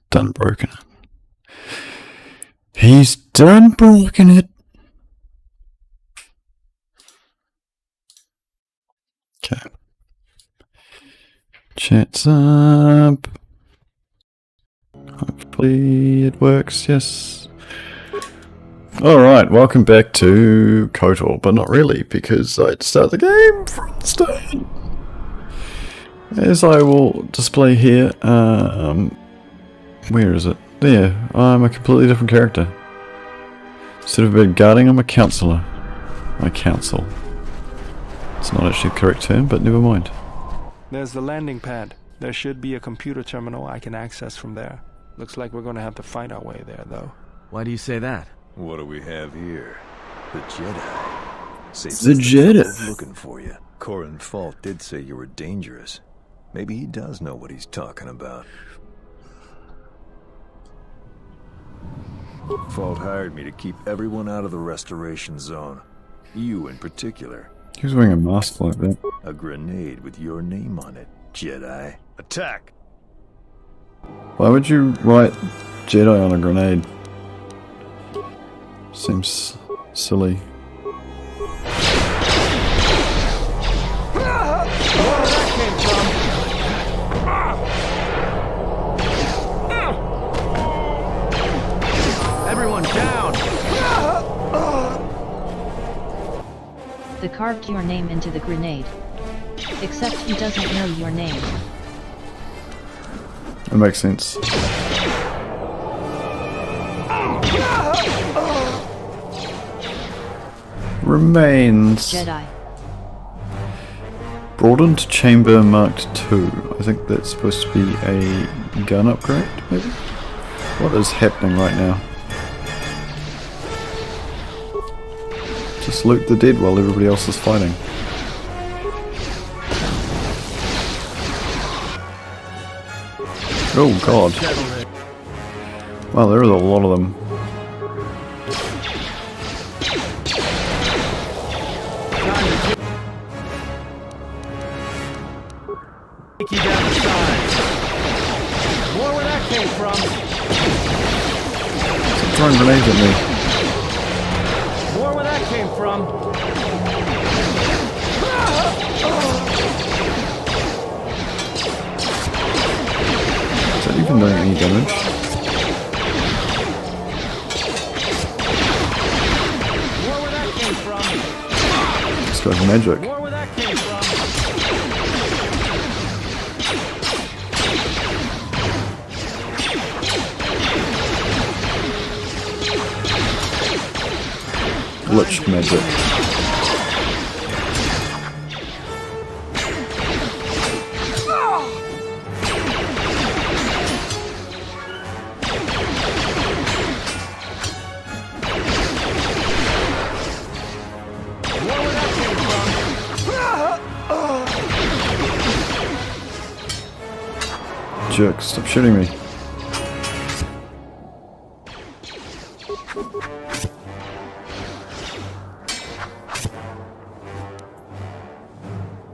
Done broken it. He's done broken it. Okay. Chat's up. Hopefully it works, yes. Alright, welcome back to KotOR, but not really, because I had to start the game from the start. As I will display here, where is it? There, I'm a completely different character. Instead of being guarding, I'm a counselor. My counsel. It's not actually the correct term, but never mind. There's the landing pad. There should be a computer terminal I can access from there. Looks like we're gonna have to find our way there, though. Why do you say that? What do we have here? The Jedi. The Jedi. Looking for you. Corin Fault did say you were dangerous. Maybe he does know what he's talking about. Fault hired me to keep everyone out of the restoration zone. You in particular. Who's wearing a mask like that? A grenade with your name on it, Jedi. Attack! Why would you write Jedi on a grenade? Seems silly. Everyone down! They carved your name into the grenade. Except he doesn't know your name. That makes sense. Remains. Jedi. Broadened chamber marked 2. I think that's supposed to be a gun upgrade, maybe? What is happening right now? Just loot the dead while everybody else is fighting. Oh god. Wow, there is a lot of them. Take you down the side. More where that came from. Stop throwing grenades at me. More where that came from. Is that even doing any damage? More where that came from. This guy's magic. More where that came from. Glitch magic. Jerk, stop shooting me.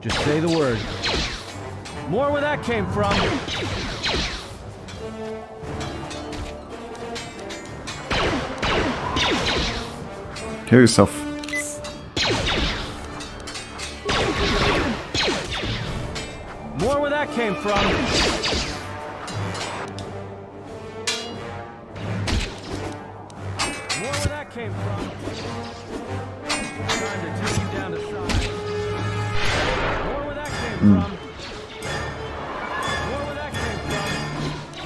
Just say the word. More where that came from. Kill yourself. More where that came from. More where that came from. Trying to take you down the side. More where that came from. More where that came from. More where that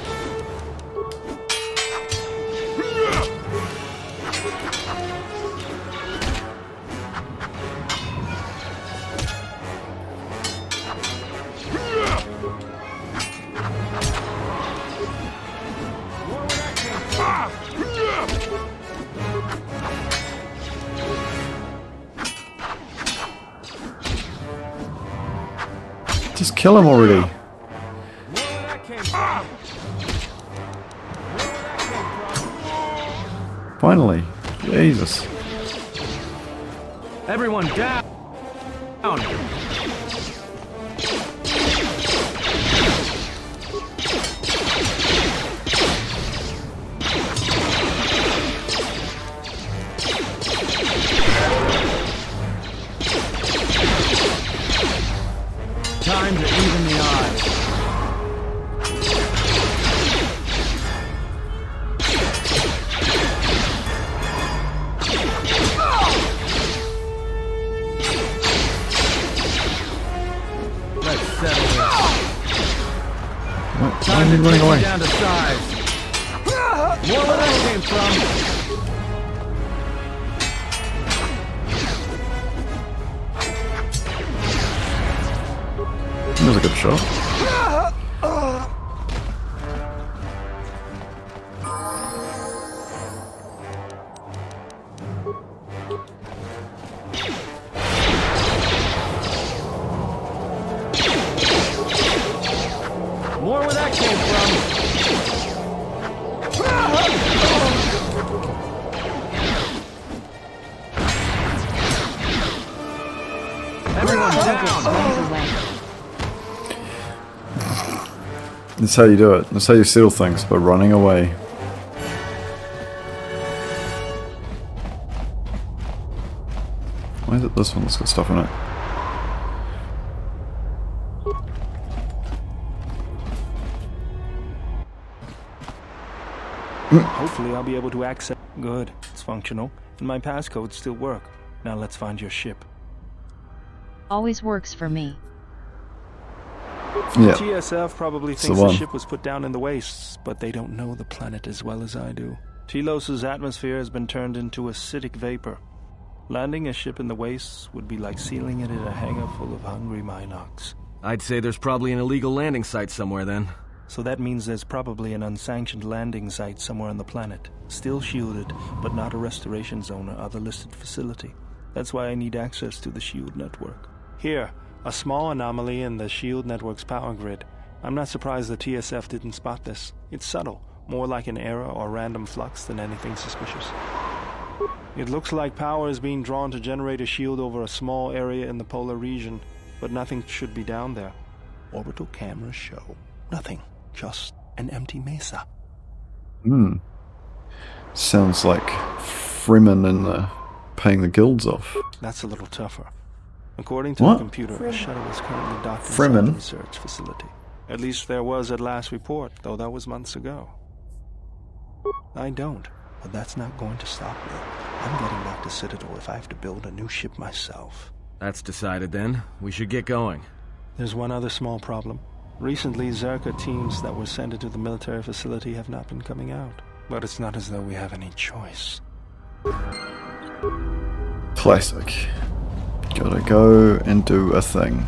came from. Just kill him already. Where that came from? Finally. Jesus. Everyone down. Time to even the odds. Let's settle this. Why Time are to you running take away? it down to size. More where that came from. That was a good shot. More where that came from. Everyone down. Runs away. That's how you do it. That's how you seal things, by running away. Why is it this one that's got stuff in it? Hopefully I'll be able to access... Good, it's functional, and my passcodes still work. Now let's find your ship. Always works for me. Yeah. TSF probably It's the thinks the one. ship was put down in the wastes, but they don't know the planet as well as I do. Telos' atmosphere has been turned into acidic vapor. Landing a ship in the wastes would be like sealing it in a hangar full of hungry Minox. I'd say there's probably an illegal landing site somewhere then. So that means there's probably an unsanctioned landing site somewhere on the planet. Still shielded, but not a restoration zone or other listed facility. That's why I need access to the SHIELD network. Here, a small anomaly in the SHIELD network's power grid. I'm not surprised the TSF didn't spot this. It's subtle, more like an error or random flux than anything suspicious. It looks like power is being drawn to generate a shield over a small area in the polar region, but nothing should be down there. Orbital cameras show nothing. Just an empty mesa. Sounds like Freeman in the paying the guilds off. That's a little tougher. According to What? the computer, a shuttle is currently docked inside Freeman? the research facility. At least there was at last report, though that was months ago. I don't, but that's not going to stop me. I'm getting back to Citadel if I have to build a new ship myself. That's decided then. We should get going. There's one other small problem. Recently, Zerka teams that were sent into the military facility have not been coming out. But it's not as though we have any choice. Classic. Gotta go and do a thing.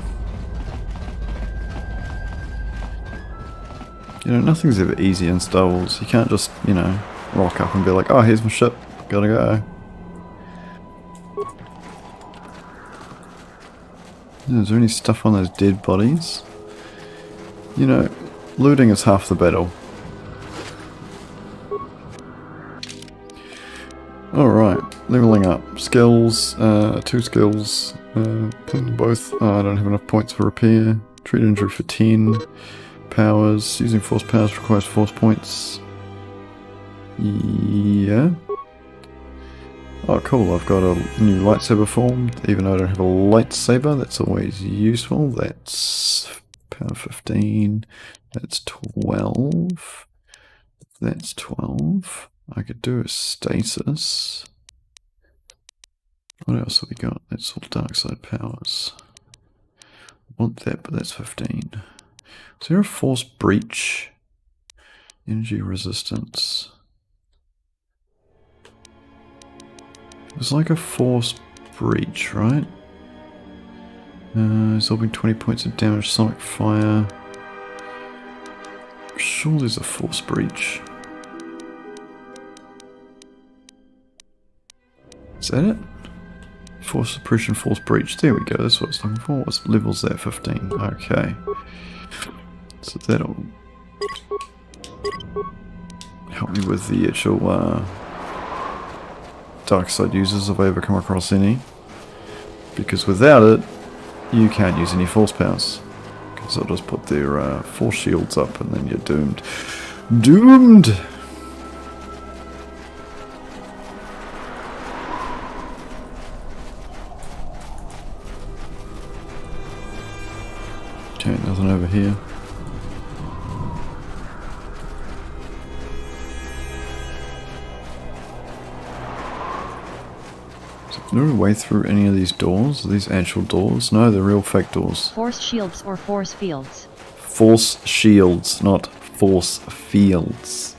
You know, nothing's ever easy in Star Wars. You can't just, you know, rock up and be like, oh, here's my ship. Gotta go. Is there any stuff on those dead bodies? You know, looting is half the battle. Alright, leveling up. Skills, 2 skills, both. Oh, I don't have enough points for repair. Treat injury for 10. Powers, using force powers requires force points. Yeah. Oh cool, I've got a new lightsaber form, even though I don't have a lightsaber, that's always useful. That's power 15, that's 12, that's 12. I could do a stasis. What else have we got? That's all dark side powers. I want that, but that's 15. Is there a force breach? Energy resistance. It's like a force breach, right? Absorbing 20 points of damage, sonic fire. I'm sure there's a force breach. Is that it? Force suppression, force breach. There we go. That's what I was looking for. What level's that? 15. Okay. So that'll help me with the actual dark side users if I ever come across any. Because without it, you can't use any force powers. Because they'll just put their force shields up and then you're doomed. Doomed! Okay, nothing over here. Is there a way through any of these doors? Are these actual doors? No, they're real fake doors. Force shields or force fields. Force shields, not force fields.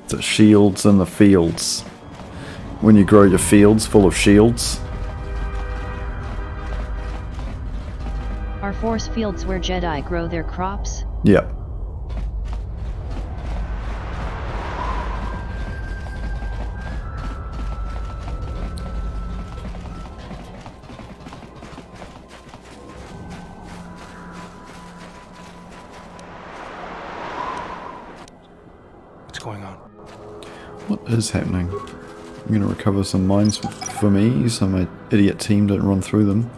The shields in the fields. When you grow your fields full of shields. Are force fields where Jedi grow their crops? Yeah. What's going on? What is happening? I'm going to recover some mines for me so my idiot team don't run through them.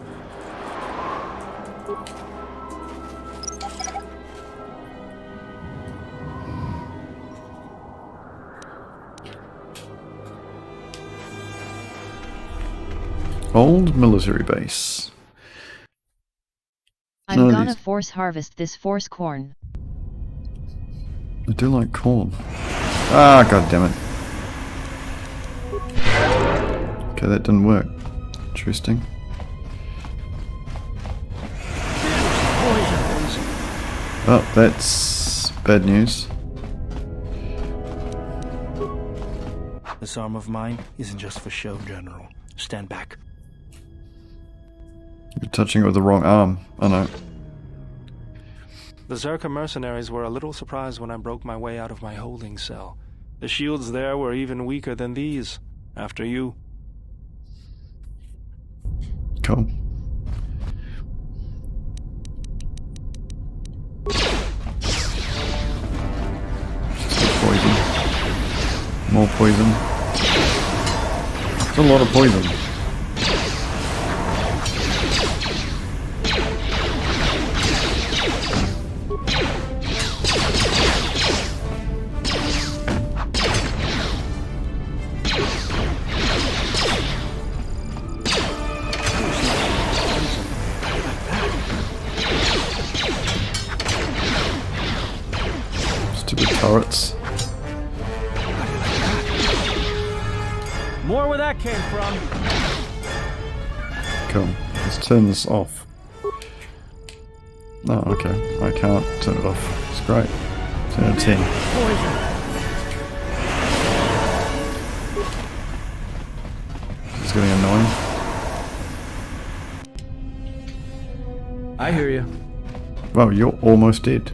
Old military base. I'm gonna force harvest this force corn. I do like corn. Ah, god damn it. Okay, that didn't work. Interesting. Oh, that's bad news. This arm of mine isn't just for show, General. Stand back. You're touching it with the wrong arm. I know. The Zerka mercenaries were a little surprised when I broke my way out of my holding cell. The shields there were even weaker than these. After you. Cool. Poison. More poison. It's a lot of poison. Stupid turrets. More where that came from. Cool. Let's turn this off. Oh, okay. I can't turn it off. It's great. Turn it to 10. Poison. This is getting annoying. I hear you. Well, you're almost dead.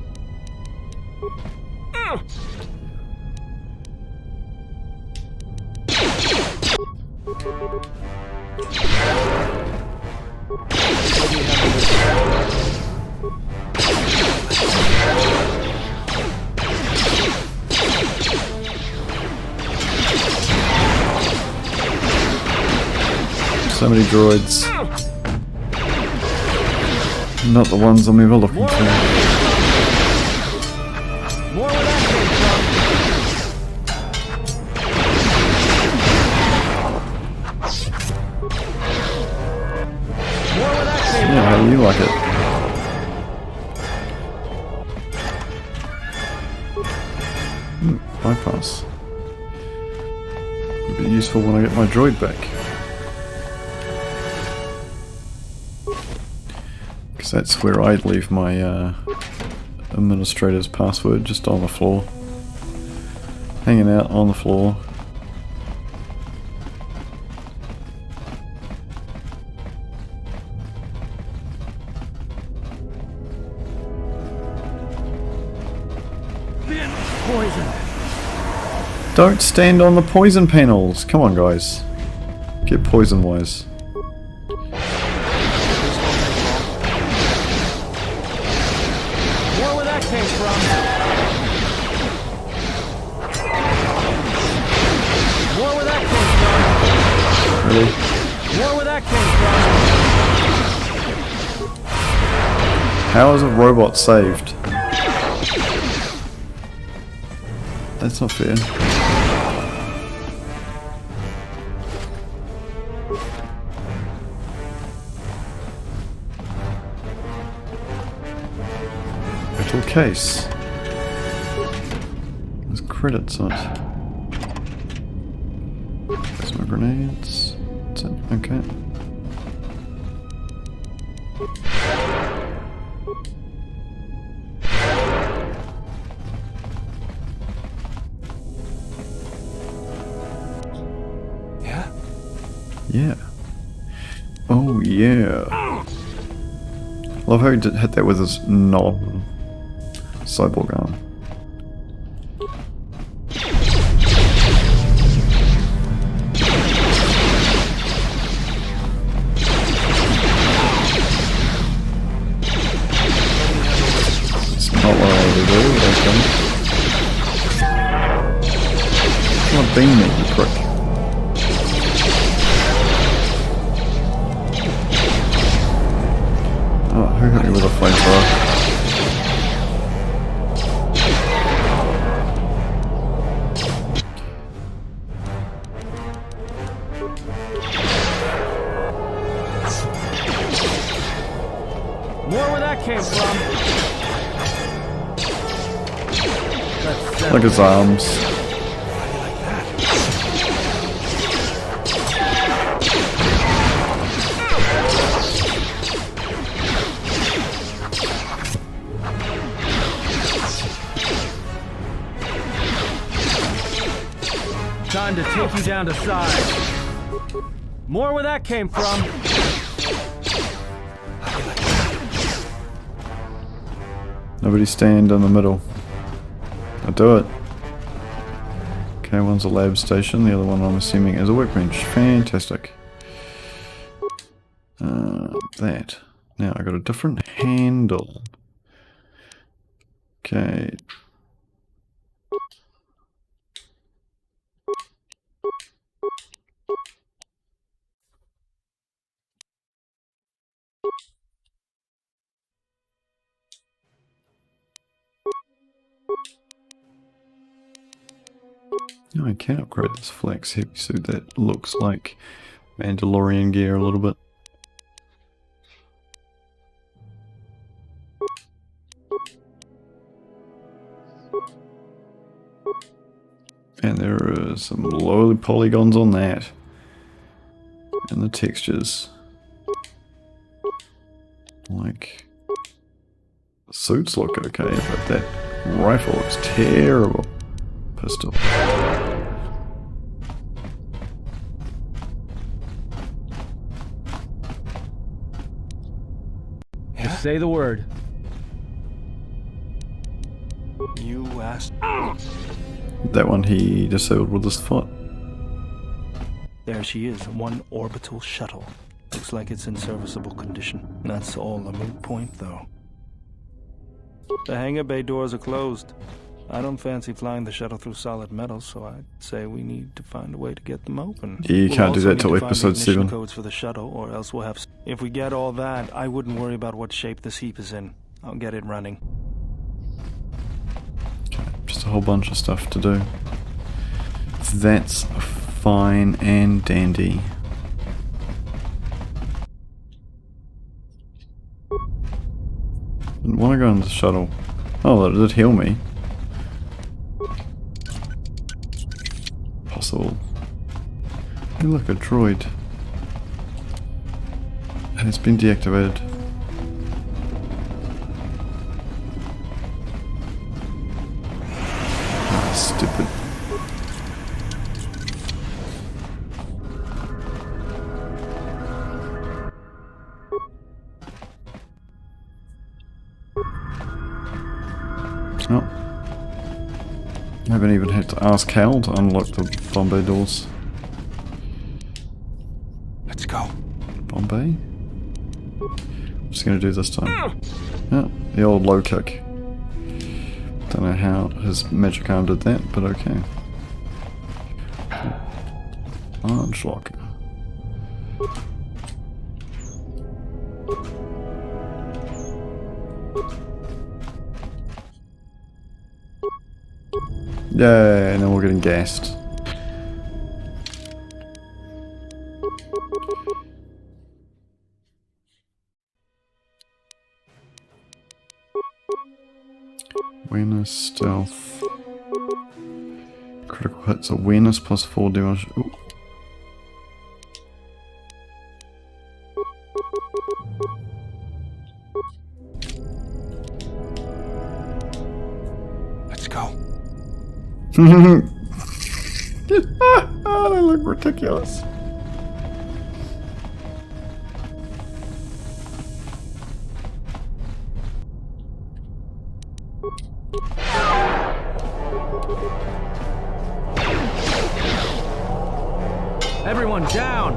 So many droids. Not the ones I'm ever looking for. More where that came from. More where that came Yeah, how do you like it? Bypass. It'll be useful when I get my droid back. Because that's where I'd leave my administrator's password, just on the floor. Hanging out on the floor. Poison. Don't stand on the poison panels! Come on, guys. Get poison wise. Really? More where that came from. How is a robot saved? That's not fair. Metal case. There's credits on it. Plasma grenades. That's it. Okay. Yeah. Oh yeah. Love how he did hit that with his non-cyborg arm. It's not what I wanted to do, but okay. Come on, beam me, you prick. Who hit me with a flamethrower? More where that came from. Look at his arms. Time to take you down to size. More where that came from. Nobody stand in the middle. I'll do it. Okay, one's a lab station, the other one I'm assuming is a workbench. Fantastic. That. Now I got a different handle. Okay. No, I can upgrade this flex heavy suit. That looks like Mandalorian gear a little bit. And there are some low polygons on that. And the textures. Like, the suits look okay, but that rifle looks terrible. Pistol. Just say the word. You asked. That one he disabled with his foot. There she is, one orbital shuttle. Looks like it's in serviceable condition. That's all a moot point, though. The hangar bay doors are closed. I don't fancy flying the shuttle through solid metal, so I'd say we need to find a way to get them open. Yeah, you can't do that till episode 7. Codes for the shuttle, or else we'll have. If we get all that, I wouldn't worry about what shape this heap is in. I'll get it running. Okay, just a whole bunch of stuff to do. That's fine and dandy. Didn't want to go in the shuttle. Oh, that did heal me. Possible. Hey, look, a droid. And it's been deactivated. Ah, stupid. Oh. I haven't even had to ask Cal to unlock the Bombay doors. Let's go. Bombay? I'm just gonna do this time. Yeah, the old low kick. Don't know how his magic arm did that, but okay. Large locker. Yay, and then we're getting gassed. Awareness, stealth. Critical hits, awareness plus 4 damage. Ooh. Let's go. They look ridiculous. Everyone down!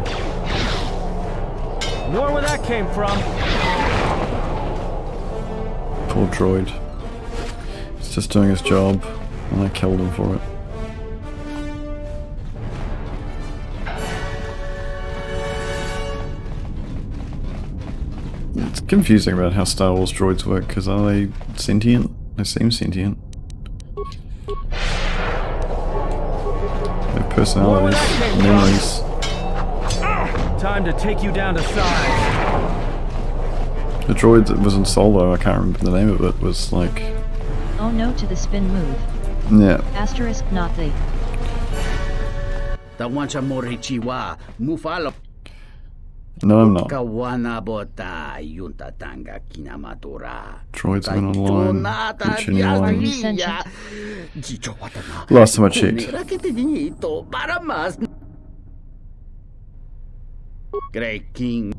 More where that came from. Poor droid. He's just doing his job, and I killed him for it. It's confusing about how Star Wars droids work, because are they sentient? They seem sentient. Their personalities, memories. Time to take you down to size. The droid that was in Solo, I can't remember the name of it, was like... Oh no to the spin move. Yeah. Asterisk not the. No, I'm not. Droids went online. Reach anyone. Are you sentient? Last time I checked. Great King.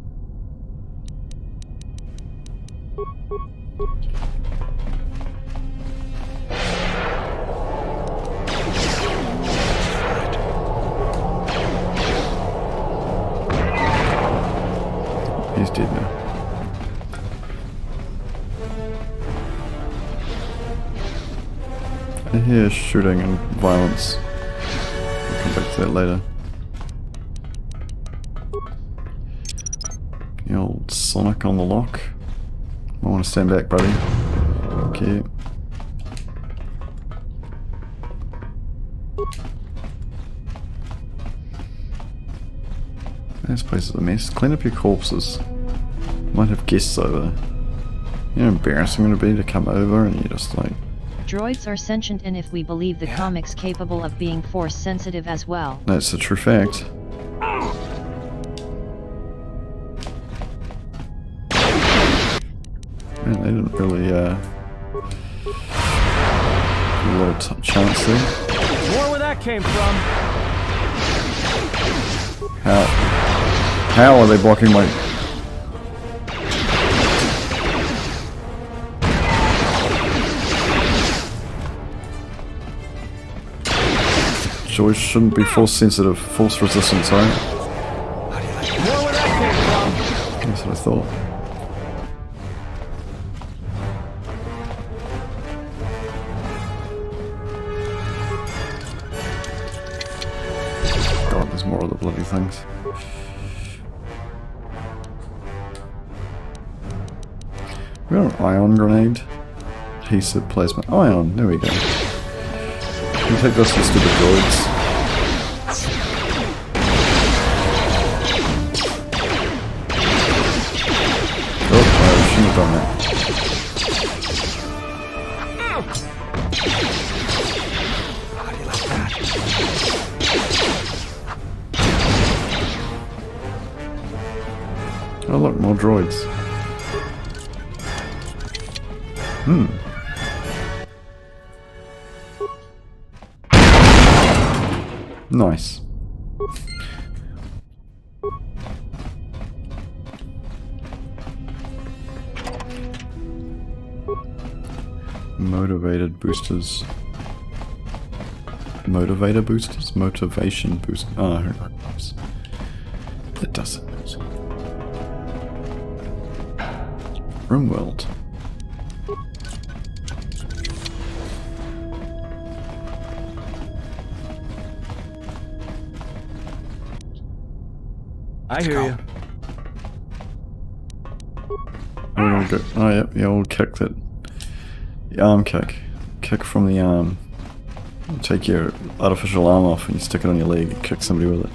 He's dead now. I hear shooting and violence. We'll come back to that later. The old Sonic on the lock. I want to stand back, buddy. Okay. This place is a mess. Clean up your corpses. Might have guests over. You know how embarrassing it would be to come over and you just like... Droids are sentient, and if we believe the comics, capable of being force sensitive as well. That's a true fact. Man, they didn't really give a lot of chance there. More where that came from. How are they blocking my... Joy shouldn't be force sensitive, force resistance, right? More where that came from. That's what I thought. God, there's more of the bloody things. We got an ion grenade. Adhesive plasma. Ion, there we go. Can take this to stupid droids. Oh, I shouldn't have done that. Oh look, more droids. Nice. Motivated boosters. Motivator boosters? Motivation boost. Oh, who knows? It doesn't. Rimworld. I hear you. We're gonna go. Oh, yep, yeah, we'll kick that. The arm kick. Kick from the arm. You take your artificial arm off and you stick it on your leg and kick somebody with it.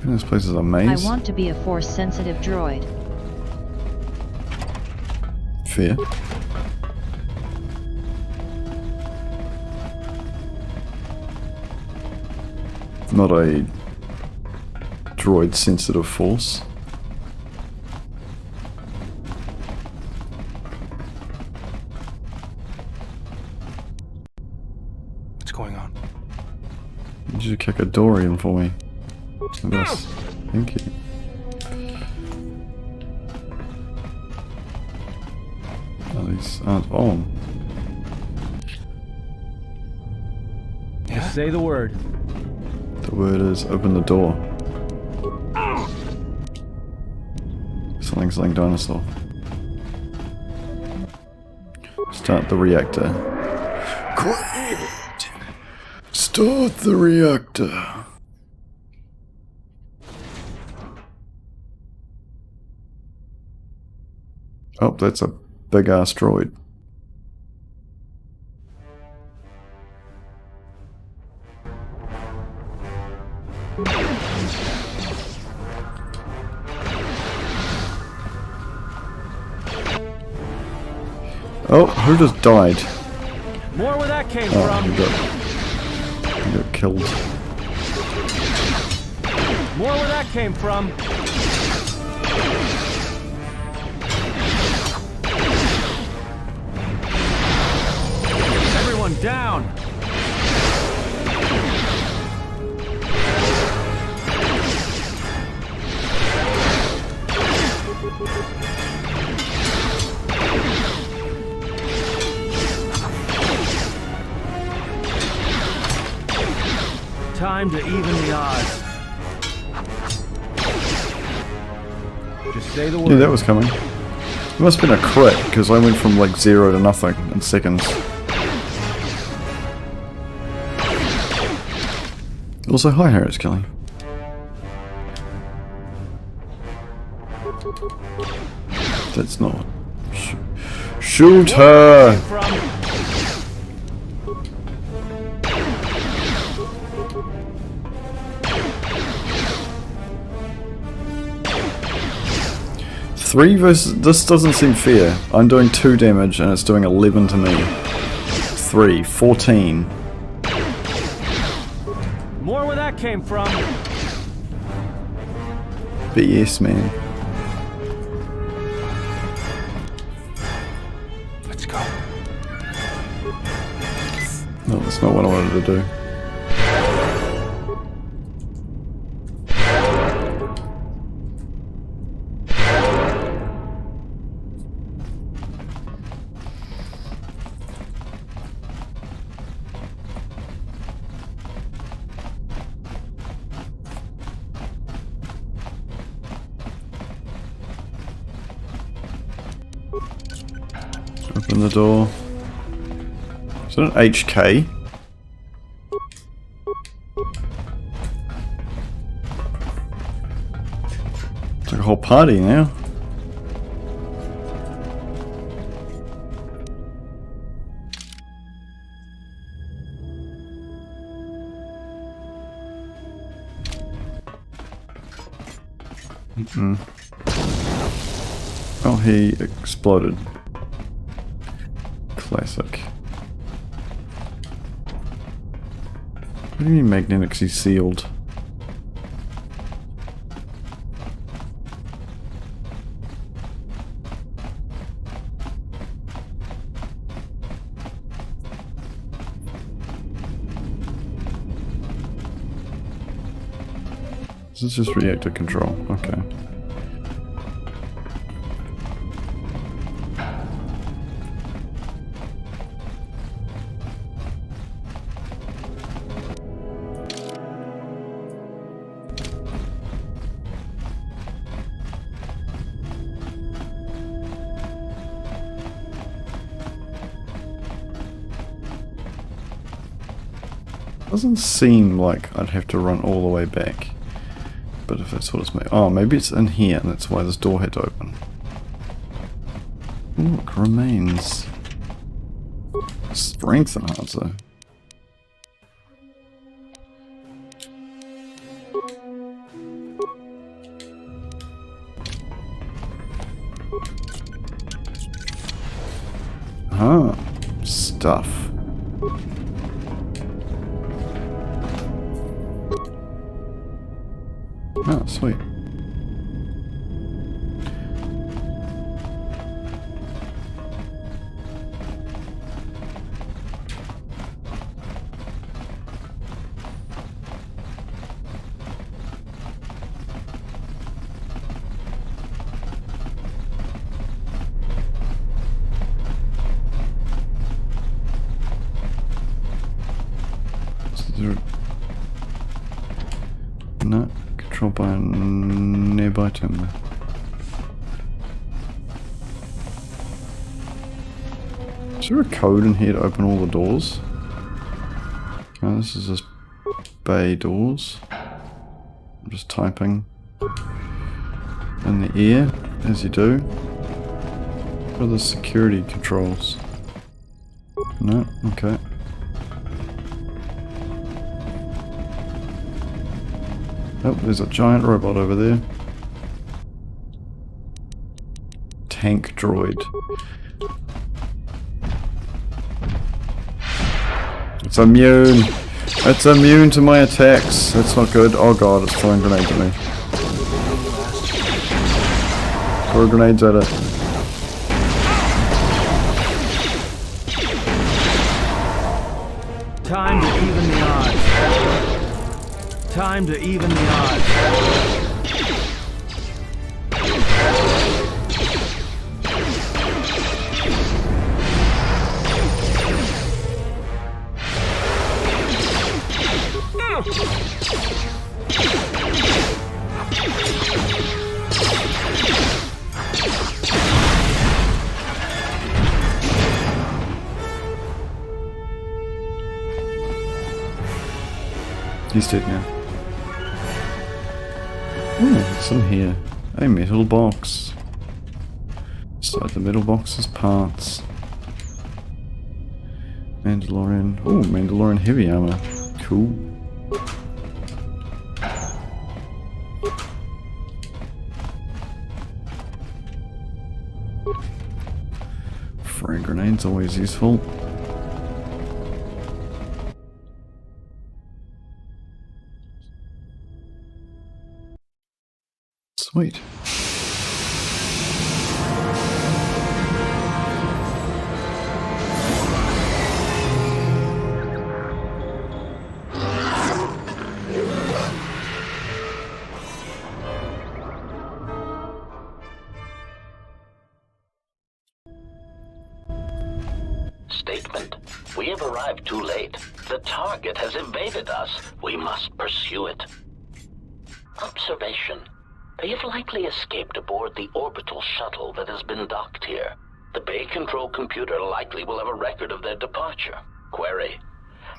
This place is a maze. I want to be a force-sensitive droid. Fair. Not a droid-sensitive force. What's going on? Did you kick a door in for me? Yes. Thank you. Oh, these aren't on. Just say the word. The word is open the door. Something dinosaur. Start the reactor. Great! Start the reactor. Oh, that's a big asteroid. Oh, who just died? More where that came Oh, from. you got killed. More where that came from. Everyone down. Time to even the odds. Just say the word. Yeah, that was coming. It must have been a crit, because I went from like 0 to nothing in seconds. Also, hi Harris Kelly. That's not... Shoot her! From. Three versus... This doesn't seem fair. I'm doing 2 damage and it's doing 11 to me. 3, 14. More where that came from. BS, man. Let's go. No, that's not what I wanted to do. Open the door. Is that an HK? It's like a whole party now. Oh, he exploded. Classic. What do you mean magnetically sealed? This is just reactor control. Okay. Doesn't seem like I'd have to run all the way back. But if that's what it's made. Oh, maybe it's in here and that's why this door had to open. Look, remains. Strength enhancer. Huh. Stuff. Oh, sweet. No, controlled by a nearby timber. Is there a code in here to open all the doors? Oh, this is just bay doors. I'm just typing in the air, as you do. What are the security controls? No, okay. Oh, there's a giant robot over there. Tank droid. It's immune! It's immune to my attacks! That's not good. Oh god, it's throwing grenades at me. Throw grenades at it. Time to even the odds. Time to even the odds. He's dead now. Ooh, what's in here? A metal box. Inside the metal box is parts. Mandalorian. Ooh, Mandalorian heavy armor. Cool. Frag grenades always useful. Sweet. Statement. We have arrived too late. The target has evaded us. We must pursue it. Observation. They have likely escaped aboard the orbital shuttle that has been docked here. The bay control computer likely will have a record of their departure. Query.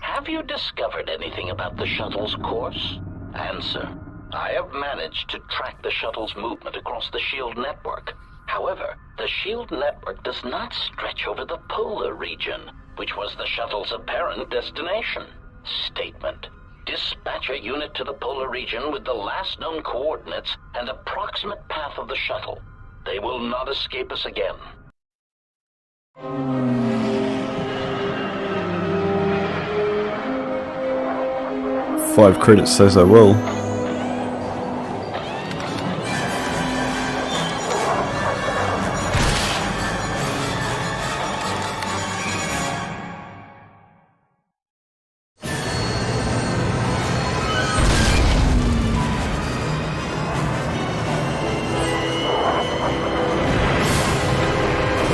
Have you discovered anything about the shuttle's course? Answer. I have managed to track the shuttle's movement across the SHIELD network. However, the SHIELD network does not stretch over the polar region, which was the shuttle's apparent destination. Statement. Dispatch a unit to the polar region with the last known coordinates and approximate path of the shuttle. They will not escape us again. 5 credits says I will.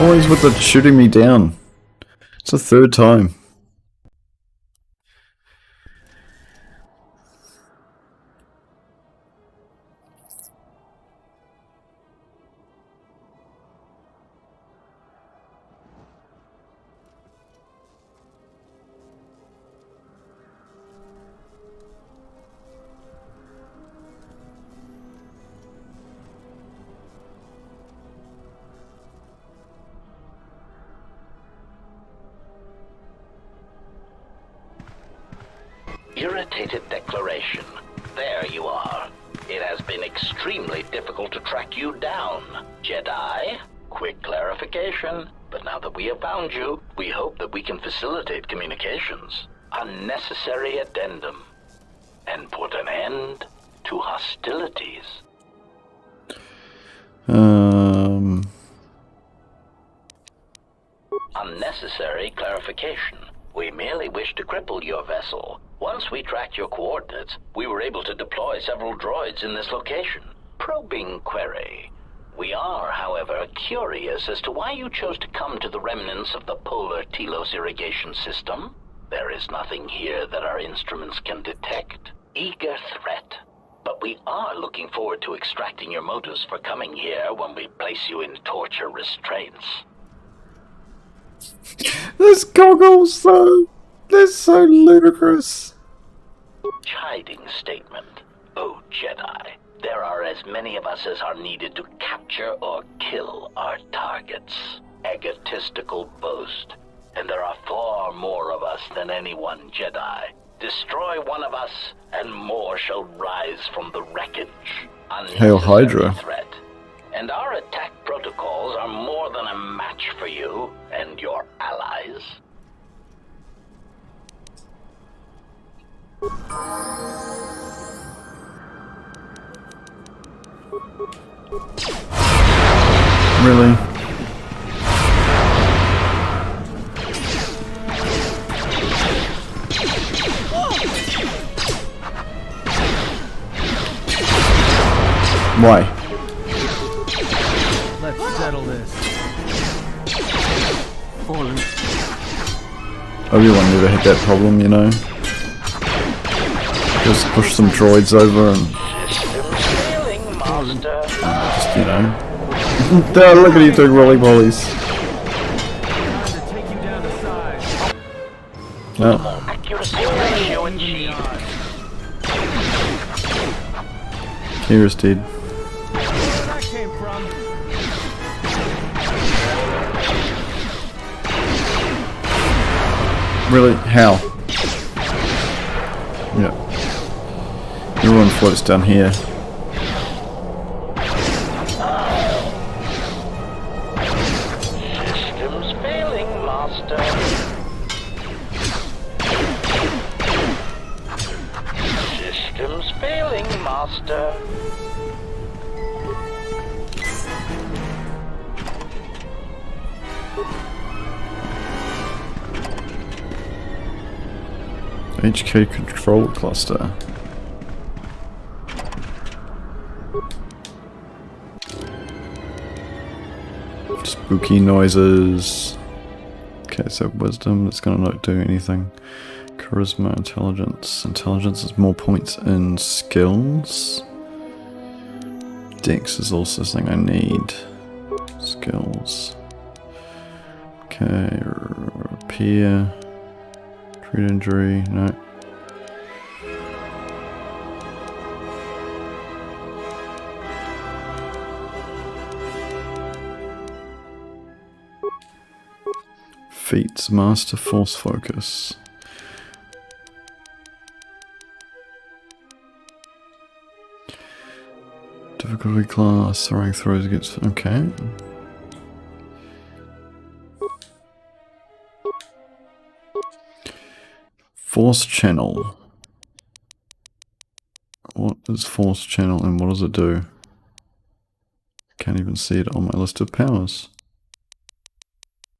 Always with the shooting me down. It's the 3rd time. Irritated declaration. There you are. It has been extremely difficult to track you down, Jedi. Quick clarification. But now that we have found you, we hope that we can facilitate communications. Unnecessary addendum. And put an end to hostilities. Unnecessary clarification. We merely wish to cripple your vessel. Once we tracked your coordinates, we were able to deploy several droids in this location. Probing query. We are, however, curious as to why you chose to come to the remnants of the polar Telos irrigation system. There is nothing here that our instruments can detect. Eager threat. But we are looking forward to extracting your motives for coming here when we place you in torture restraints. This goggles, though. They're so ludicrous. Chiding statement. Oh, Jedi. There are as many of us as are needed to capture or kill our targets. Egotistical boast. And there are far more of us than any one Jedi. Destroy one of us, and more shall rise from the wreckage. Hail Hydra. Threat. And our attack protocols are more than a match for you and your allies. Really? Why? Let's settle this. Obi-Wan never had that problem, you know? Just push some droids over and... just, you know... Look at you doing rolly-bollies. Oh. Kira's dead. Where that came from? Really? How? Yeah. Everyone floats down here. Systems failing, Master. Systems failing, Master. HK control cluster. Spooky noises. Okay, so wisdom, that's gonna not do anything. Charisma, intelligence. Intelligence is more points in skills. Dex is also something I need. Skills. Okay, repair. Treat injury, no. Feats, master force focus. Difficulty class, throwing throws against, okay. Force channel. What is force channel and what does it do? Can't even see it on my list of powers.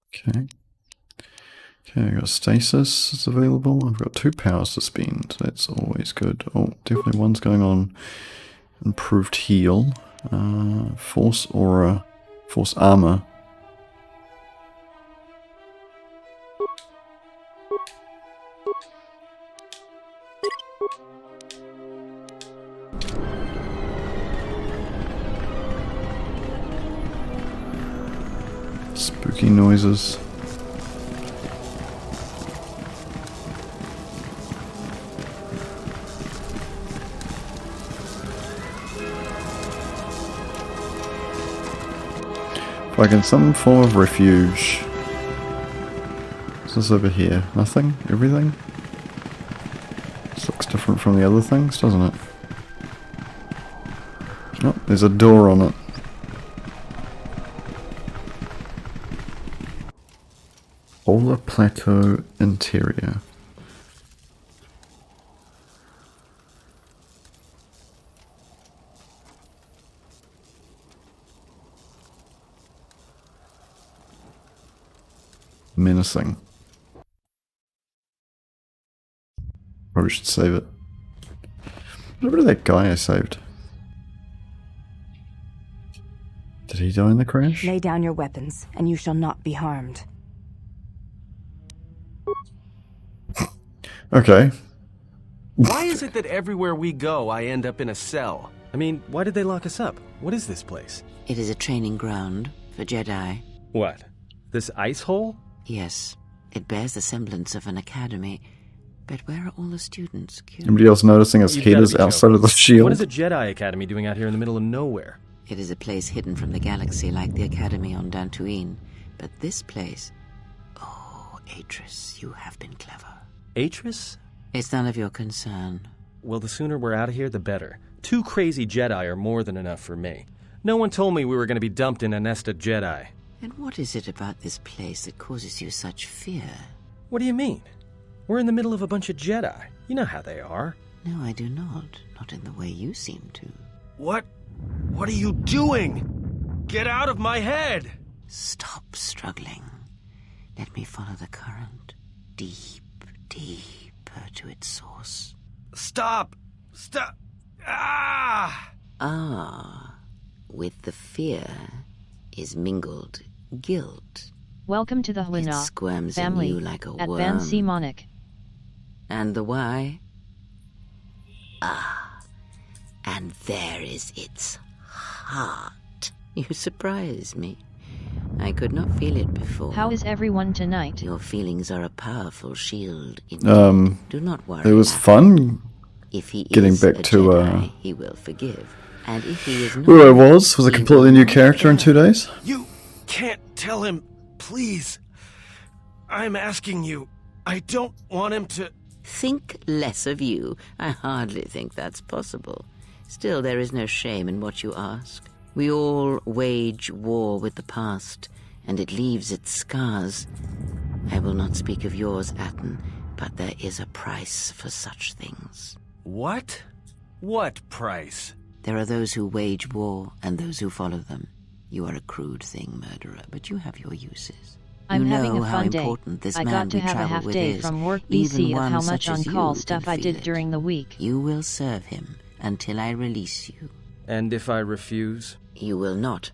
Okay. Okay, I got stasis is available. I've got 2 powers to spend. That's always good. Oh, definitely one's going on improved heal. Force aura. Force armor. Spooky noises. Like in some form of refuge. What's this over here? Nothing? Everything? This looks different from the other things, doesn't it? Oh, there's a door on it. Polar Plateau Interior. Menacing. Probably should save it. What about that guy I saved? Did he die in the crash? Lay down your weapons, and you shall not be harmed. Okay. Why is it that everywhere we go, I end up in a cell? I mean, why did they lock us up? What is this place? It is a training ground for Jedi. What? This ice hole? Yes, it bears the semblance of an academy. But where are all the students? Anybody else noticing his head is outside of the shield? What is a Jedi Academy doing out here in the middle of nowhere? It is a place hidden from the galaxy like the academy on Dantooine. But this place... Oh, Atris, you have been clever. Atris? It's none of your concern. Well, the sooner we're out of here, the better. 2 crazy Jedi are more than enough for me. No one told me we were going to be dumped in a nest of Jedi. And what is it about this place that causes you such fear? What do you mean? We're in the middle of a bunch of Jedi. You know how they are. No, I do not. Not in the way you seem to. What? What are you doing? Get out of my head! Stop struggling. Let me follow the current. Deep, deeper to its source. Stop! Stop! Ah! Ah, with the fear is mingled guilt. Welcome to the It Huna squirms family in you like a at worm. Van C. Monic. And the why? Ah, and there is its heart. You surprise me. I could not feel it before. How is everyone tonight? Your feelings are a powerful shield. Do not worry. It was fun If he getting is back a to Jedi, he will forgive. And if he is not, who I was a he completely will new not character in 2 days. You can't tell him, please. I'm asking you. I don't want him to... think less of you. I hardly think that's possible. Still, there is no shame in what you ask. We all wage war with the past, and it leaves its scars. I will not speak of yours, Atten, but there is a price for such things. What? What price? There are those who wage war and those who follow them. You are a crude thing, murderer, but you have your uses. I'm you having know a how fun day. important this I man got to we have a travel half with day is. from work Even BC of one how such much as on-call you stuff can I feel did it. during the week. You will serve him until I release you. And if I refuse? You will not.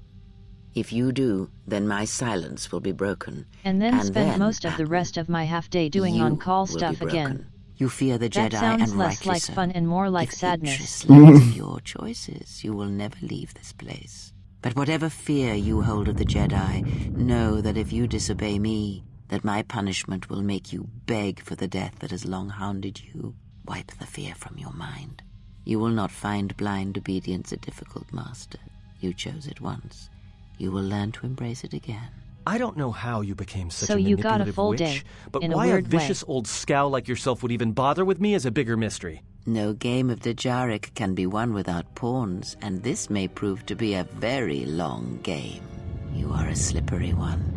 If you do, then my silence will be broken. And then spend most of the Atten, rest of my half day doing you on-call will stuff be broken. again. You fear the Jedi, That sounds and less rightly like so. fun and more like If sadness. Atris lets your choices, you will never leave this place. But whatever fear you hold of the Jedi, know that if you disobey me, that my punishment will make you beg for the death that has long hounded you. Wipe the fear from your mind. You will not find blind obedience a difficult master. You chose it once. You will learn to embrace it again. I don't know how you became such So a you manipulative got a full witch, day, but in a why a weird way. vicious old scowl like yourself would even bother with me is a bigger mystery. No game of Dajaric can be won without pawns, and this may prove to be a very long game. You are a slippery one.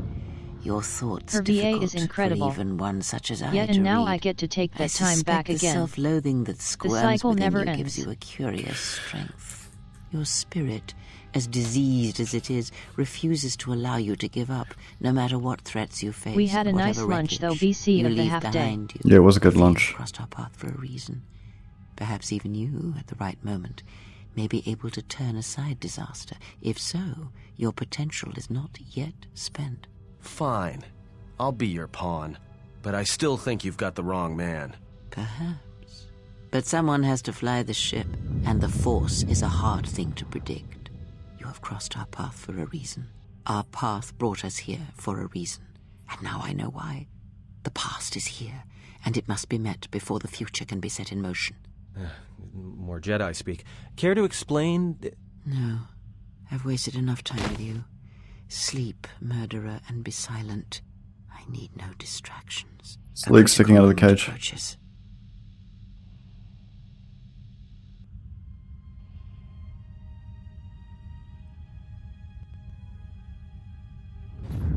Your thoughts Her VA difficult is incredible. for even one such as I Yet to and now read. I get to take I that time suspect back the again. self-loathing that squirms cycle within never you gives ends. you a curious strength. Your spirit, as diseased as it is, refuses to allow you to give up, no matter what threats you face. We had a nice whatever lunch, though, wreckage BC you of the leave half day. behind you. Yeah, it was a good Fear lunch. crossed our path for a reason. Perhaps even you, at the right moment, may be able to turn aside disaster. If so, your potential is not yet spent. Fine. I'll be your pawn. But I still think you've got the wrong man. Perhaps. But someone has to fly the ship, and the Force is a hard thing to predict. You have crossed our path for a reason. Our path brought us here for a reason. And now I know why. The past is here, and it must be met before the future can be set in motion. More Jedi speak. Care to explain? No. I've wasted enough time with you. Sleep, murderer, and be silent. I need no distractions. His leg's sticking out of the cage. Approaches.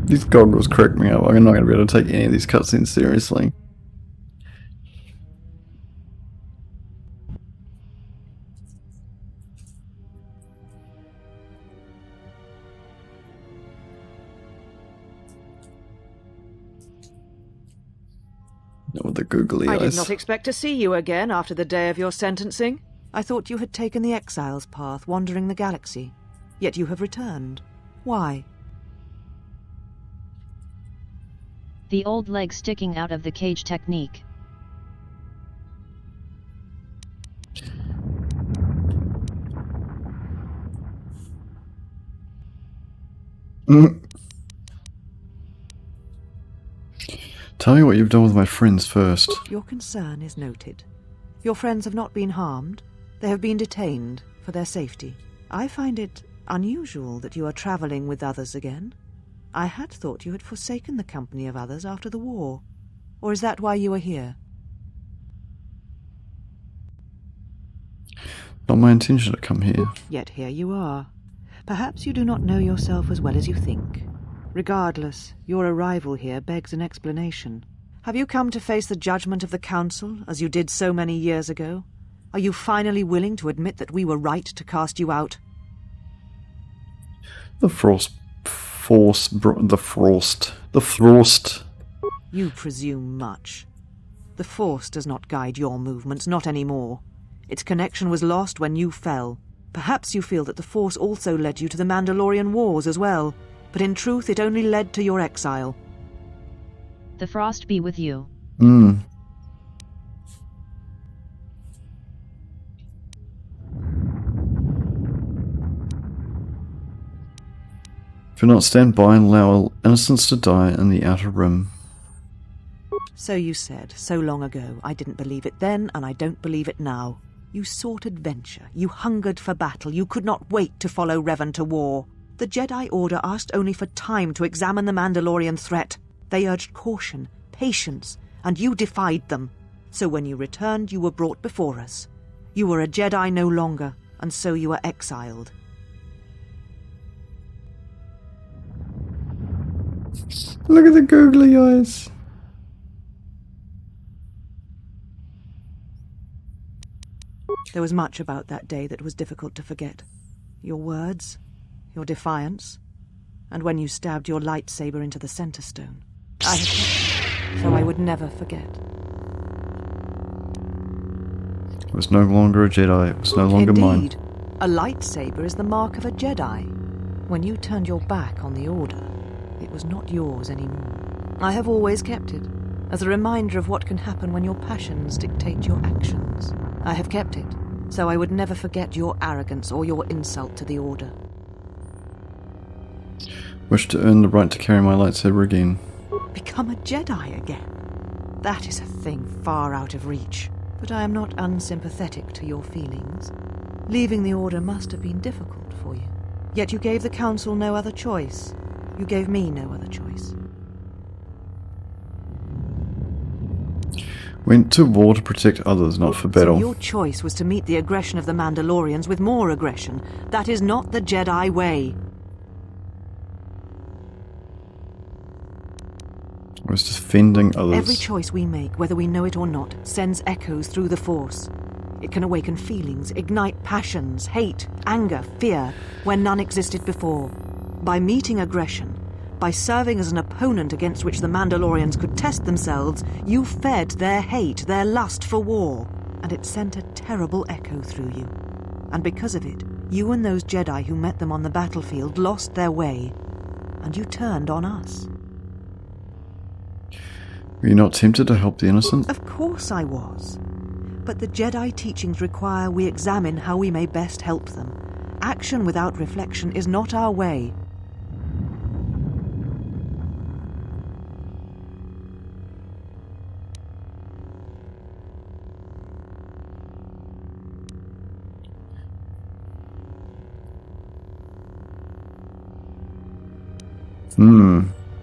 These goggles crack me up. I'm not going to be able to take any of these cutscenes seriously. Not with the googly eyes. I did not expect to see you again after the day of your sentencing. I thought you had taken the exile's path, wandering the galaxy. Yet you have returned. Why? The old leg sticking out of the cage technique. Tell me what you've done with my friends first. Your concern is noted. Your friends have not been harmed. They have been detained for their safety. I find it unusual that you are traveling with others again. I had thought you had forsaken the company of others after the war. Or is that why you are here? Not my intention to come here. Yet here you are. Perhaps you do not know yourself as well as you think. Regardless, your arrival here begs an explanation. Have you come to face the judgment of the Council, as you did so many years ago? Are you finally willing to admit that we were right to cast you out? The frost. You presume much. The Force does not guide your movements, not anymore. Its connection was lost when you fell. Perhaps you feel that the Force also led you to the Mandalorian Wars as well, but in truth it only led to your exile. The Frost be with you. Do not stand by and allow innocents to die in the Outer Rim. So you said, so long ago. I didn't believe it then, and I don't believe it now. You sought adventure. You hungered for battle. You could not wait to follow Revan to war. The Jedi Order asked only for time to examine the Mandalorian threat. They urged caution, patience, and you defied them. So when you returned, you were brought before us. You were a Jedi no longer, and so you were exiled. Look at the googly eyes. There was much about that day that was difficult to forget. Your words, your defiance, and when you stabbed your lightsaber into the center stone. I had kept it, so I would never forget. It was no longer a Jedi. It was no longer mine. Indeed, a lightsaber is the mark of a Jedi. When you turned your back on the Order, it was not yours anymore. I have always kept it, as a reminder of what can happen when your passions dictate your actions. I have kept it, so I would never forget your arrogance or your insult to the Order. Wish to earn the right to carry my lightsaber again. Become a Jedi again? That is a thing far out of reach. But I am not unsympathetic to your feelings. Leaving the Order must have been difficult for you. Yet you gave the Council no other choice. You gave me no other choice. Went to war to protect others, not for battle. So your choice was to meet the aggression of the Mandalorians with more aggression. That is not the Jedi way. I was defending others. Every choice we make, whether we know it or not, sends echoes through the Force. It can awaken feelings, ignite passions, hate, anger, fear, where none existed before. By meeting aggression, by serving as an opponent against which the Mandalorians could test themselves, you fed their hate, their lust for war, and it sent a terrible echo through you. And because of it, you and those Jedi who met them on the battlefield lost their way, and you turned on us. Were you not tempted to help the innocent? Of course I was. But the Jedi teachings require we examine how we may best help them. Action without reflection is not our way.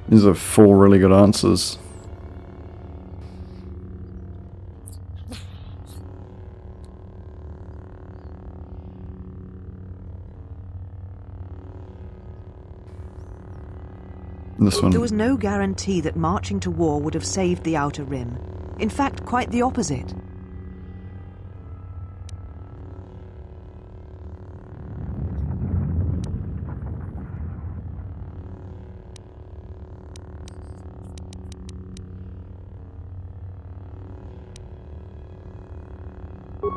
These are 4 really good answers. This one. There was no guarantee that marching to war would have saved the Outer Rim. In fact, quite the opposite.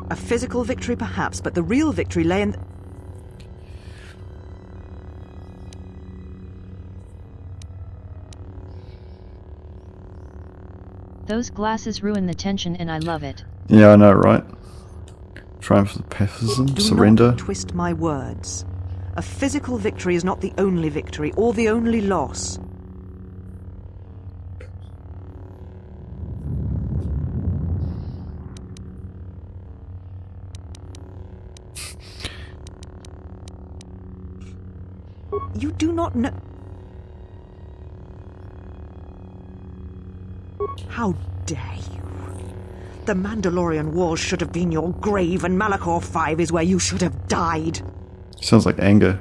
A physical victory perhaps, but the real victory lay in... Those glasses ruin the tension and I love it. Yeah, I know, right? Triumph of the pacifism, surrender. Do not twist my words. A physical victory is not the only victory, or the only loss. You do not know... How dare you? The Mandalorian Wars should have been your grave, and Malachor 5 is where you should have died. Sounds like anger.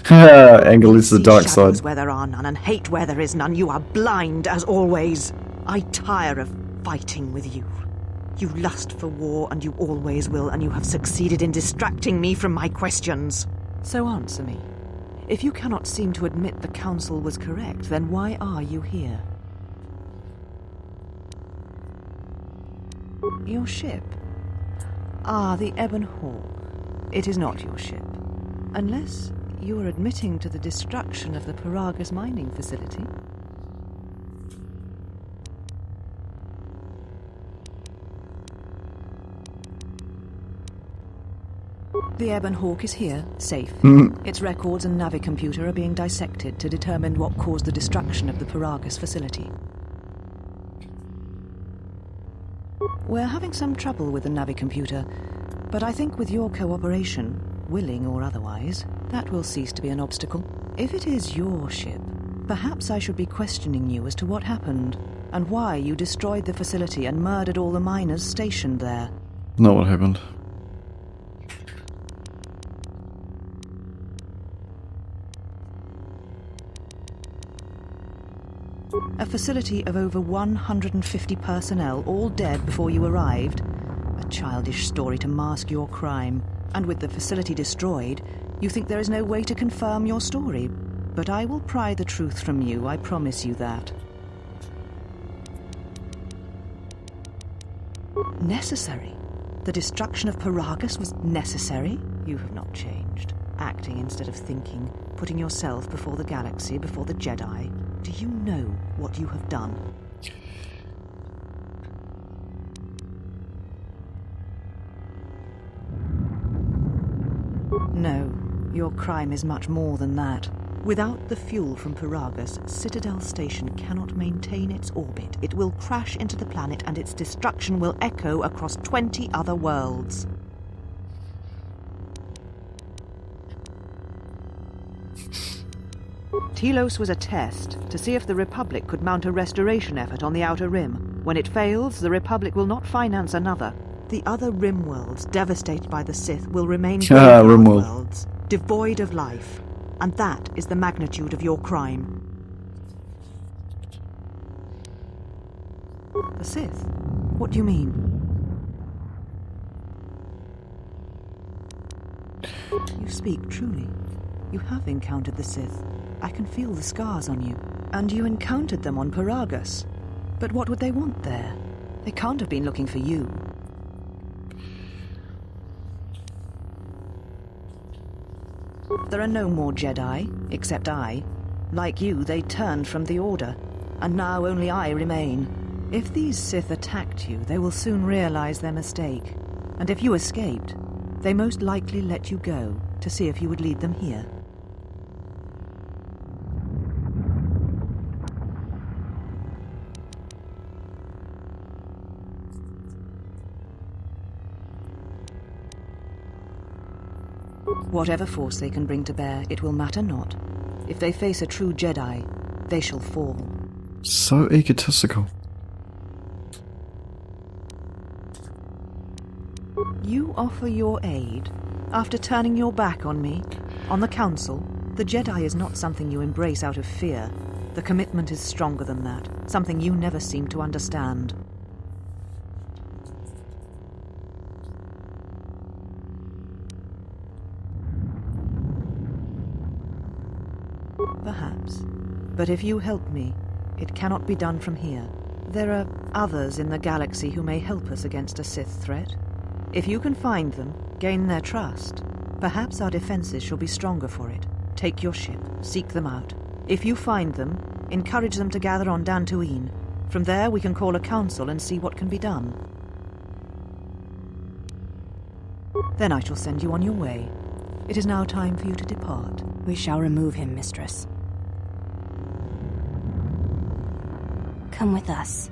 Anger is the dark side. Where there are none, and hate where there is none. You are blind, as always. I tire of fighting with you. You lust for war, and you always will, and you have succeeded in distracting me from my questions. So answer me. If you cannot seem to admit the Council was correct, then why are you here? Your ship? Ah, the Ebon Hawk. It is not your ship. Unless you are admitting to the destruction of the Paragus mining facility. The Ebon Hawk is here, safe. Its records and navicomputer are being dissected to determine what caused the destruction of the Paragus facility. We're having some trouble with the navicomputer, but I think with your cooperation, willing or otherwise, that will cease to be an obstacle. If it is your ship, perhaps I should be questioning you as to what happened, and why you destroyed the facility and murdered all the miners stationed there. Not what happened. A facility of over 150 personnel, all dead before you arrived. A childish story to mask your crime. And with the facility destroyed, you think there is no way to confirm your story. But I will pry the truth from you, I promise you that. Necessary? The destruction of Paragus was necessary? You have not changed. Acting instead of thinking, putting yourself before the galaxy, before the Jedi. Do you know what you have done? No, your crime is much more than that. Without the fuel from Paragus, Citadel Station cannot maintain its orbit. It will crash into the planet and its destruction will echo across 20 other worlds. Telos was a test to see if the Republic could mount a restoration effort on the Outer Rim. When it fails, the Republic will not finance another. The other Rim worlds, devastated by the Sith, will remain Rim worlds, devoid of life. And that is the magnitude of your crime. The Sith? What do you mean? You speak truly. You have encountered the Sith. I can feel the scars on you. And you encountered them on Paragus. But what would they want there? They can't have been looking for you. There are no more Jedi, except I. Like you, they turned from the Order, and now only I remain. If these Sith attacked you, they will soon realize their mistake. And if you escaped, they most likely let you go to see if you would lead them here. Whatever force they can bring to bear, it will matter not. If they face a true Jedi, they shall fall. So egotistical. You offer your aid after turning your back on me, on the Council, The Jedi is not something you embrace out of fear. The commitment is stronger than that, something you never seem to understand. Perhaps. But if you help me, it cannot be done from here. There are others in the galaxy who may help us against a Sith threat. If you can find them, gain their trust, perhaps our defenses shall be stronger for it. Take your ship, seek them out. If you find them, encourage them to gather on Dantooine. From there we can call a council and see what can be done. Then I shall send you on your way. It is now time for you to depart. We shall remove him, Mistress. Come with us.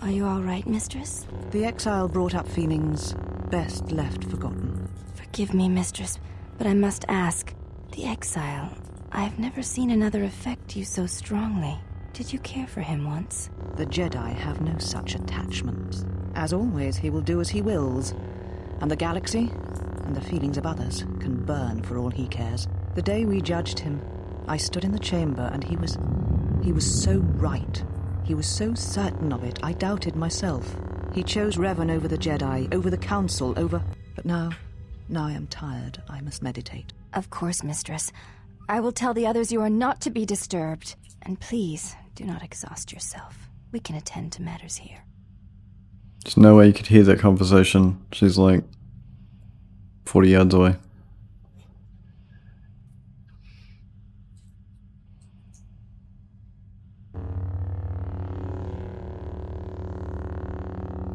Are you all right, Mistress? The exile brought up feelings best left forgotten. Forgive me, Mistress, but I must ask. The exile, I've never seen another affect you so strongly. Did you care for him once? The Jedi have no such attachments. As always, he will do as he wills. And the galaxy, and the feelings of others, can burn for all he cares. The day we judged him, I stood in the chamber and he was so right. He was so certain of it, I doubted myself. He chose Revan over the Jedi, over the Council, over... But now I am tired. I must meditate. Of course, Mistress. I will tell the others you are not to be disturbed. And please, do not exhaust yourself. We can attend to matters here. There's no way you could hear that conversation. She's like 40 yards away.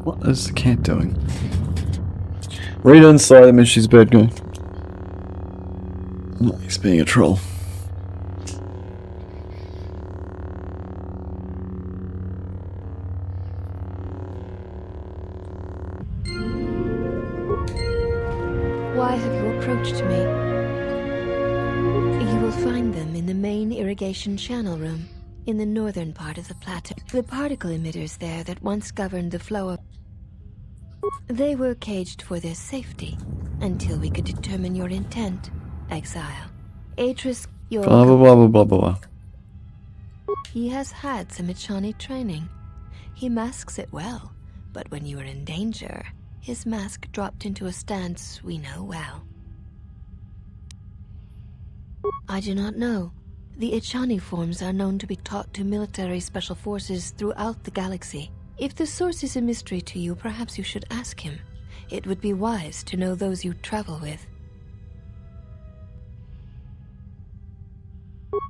What is the cat doing? Read inside, that means she's a bad guy. No, he's being a troll. Why have you approached me? You will find them in the main irrigation channel room, in the northern part of the plateau. The particle emitters there that once governed the flow of... They were caged for their safety, until we could determine your intent, exile. Atris, your... Blah blah blah blah blah blah. He has had some Echani training. He masks it well, but when you are in danger, his mask dropped into a stance we know well. I do not know. The Echani forms are known to be taught to military special forces throughout the galaxy. If the source is a mystery to you, perhaps you should ask him. It would be wise to know those you travel with.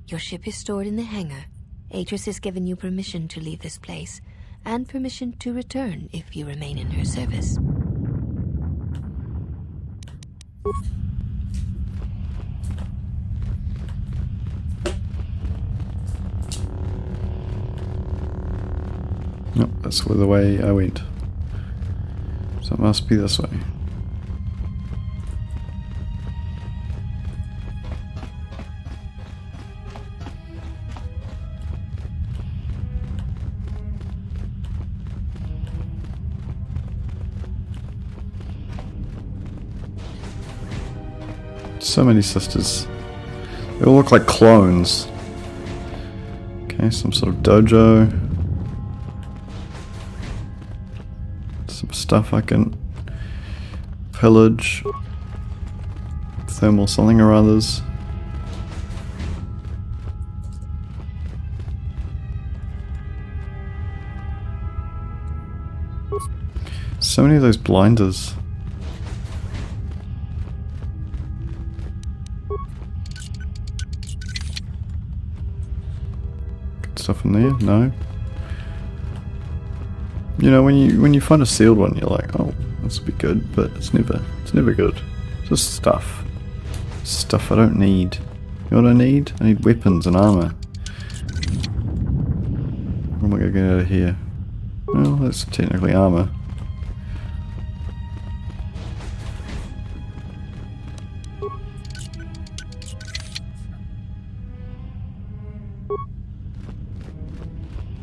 Your ship is stored in the hangar. Atris has given you permission to leave this place, and permission to return if you remain in her service. Nope, that's where the way I went. So it must be this way. So many sisters. They all look like clones. Okay, some sort of dojo. Some stuff I can pillage. Thermal something or others. So many of those blinders. Stuff in there? No. You know, when you find a sealed one, you're like, oh, this will be good, but it's never good. It's just stuff. Stuff I don't need. You know what I need? I need weapons and armor. What am I gonna get out of here? Well, that's technically armor.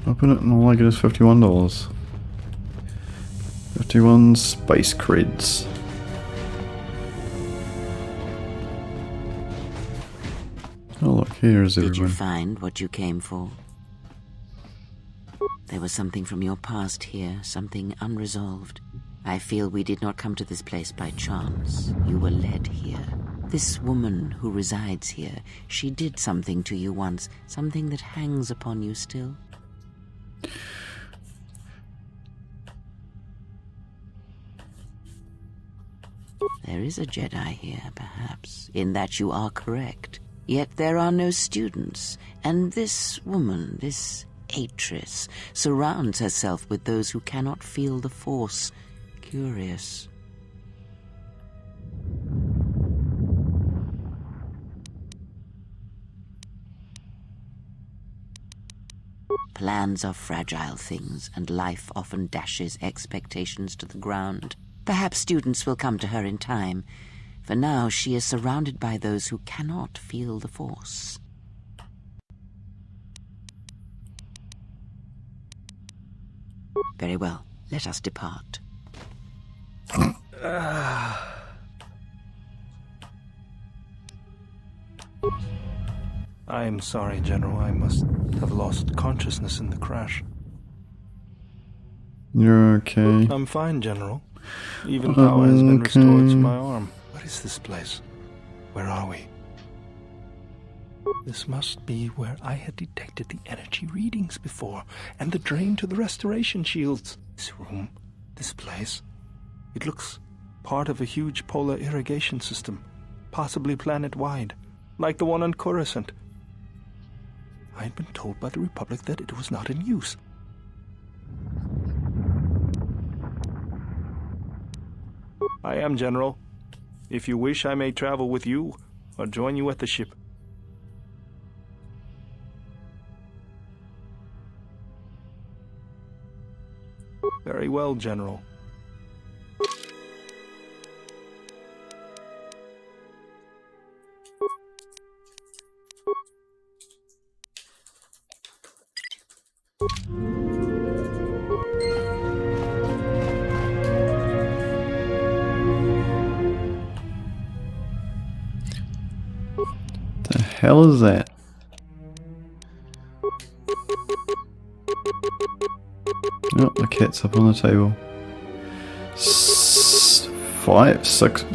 Open it and all I get is $51. 51 space creds. Oh look, here's everyone. Did you find what you came for? There was something from your past here, something unresolved. I feel we did not come to this place by chance. You were led here. This woman who resides here, she did something to you once, something that hangs upon you still. There is a Jedi here, perhaps, in that you are correct. Yet there are no students, and this woman, this Atris, surrounds herself with those who cannot feel the Force. Curious. Plans are fragile things, and life often dashes expectations to the ground. Perhaps students will come to her in time. For now, she is surrounded by those who cannot feel the Force. Very well, let us depart. I'm sorry, General. I must have lost consciousness in the crash. You're okay. I'm fine, General. Even power has been restored to my arm. What is this place? Where are we? This must be where I had detected the energy readings before, and the drain to the restoration shields. This room, this place, it looks part of a huge polar irrigation system, possibly planet-wide, like the one on Coruscant. I had been told by the Republic that it was not in use. I am, General. If you wish, I may travel with you, or join you at the ship. Very well, General. The hell is that? Oh, the cat's up on the table. 5, 6.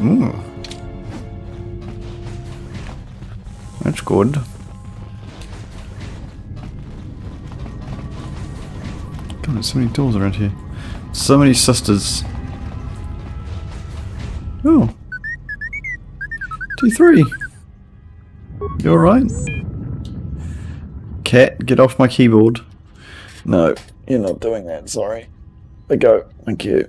That's good. God, there's so many doors around here. So many sisters. Oh. T3. You alright? Cat, get off my keyboard. No, you're not doing that, sorry. Let go, thank you.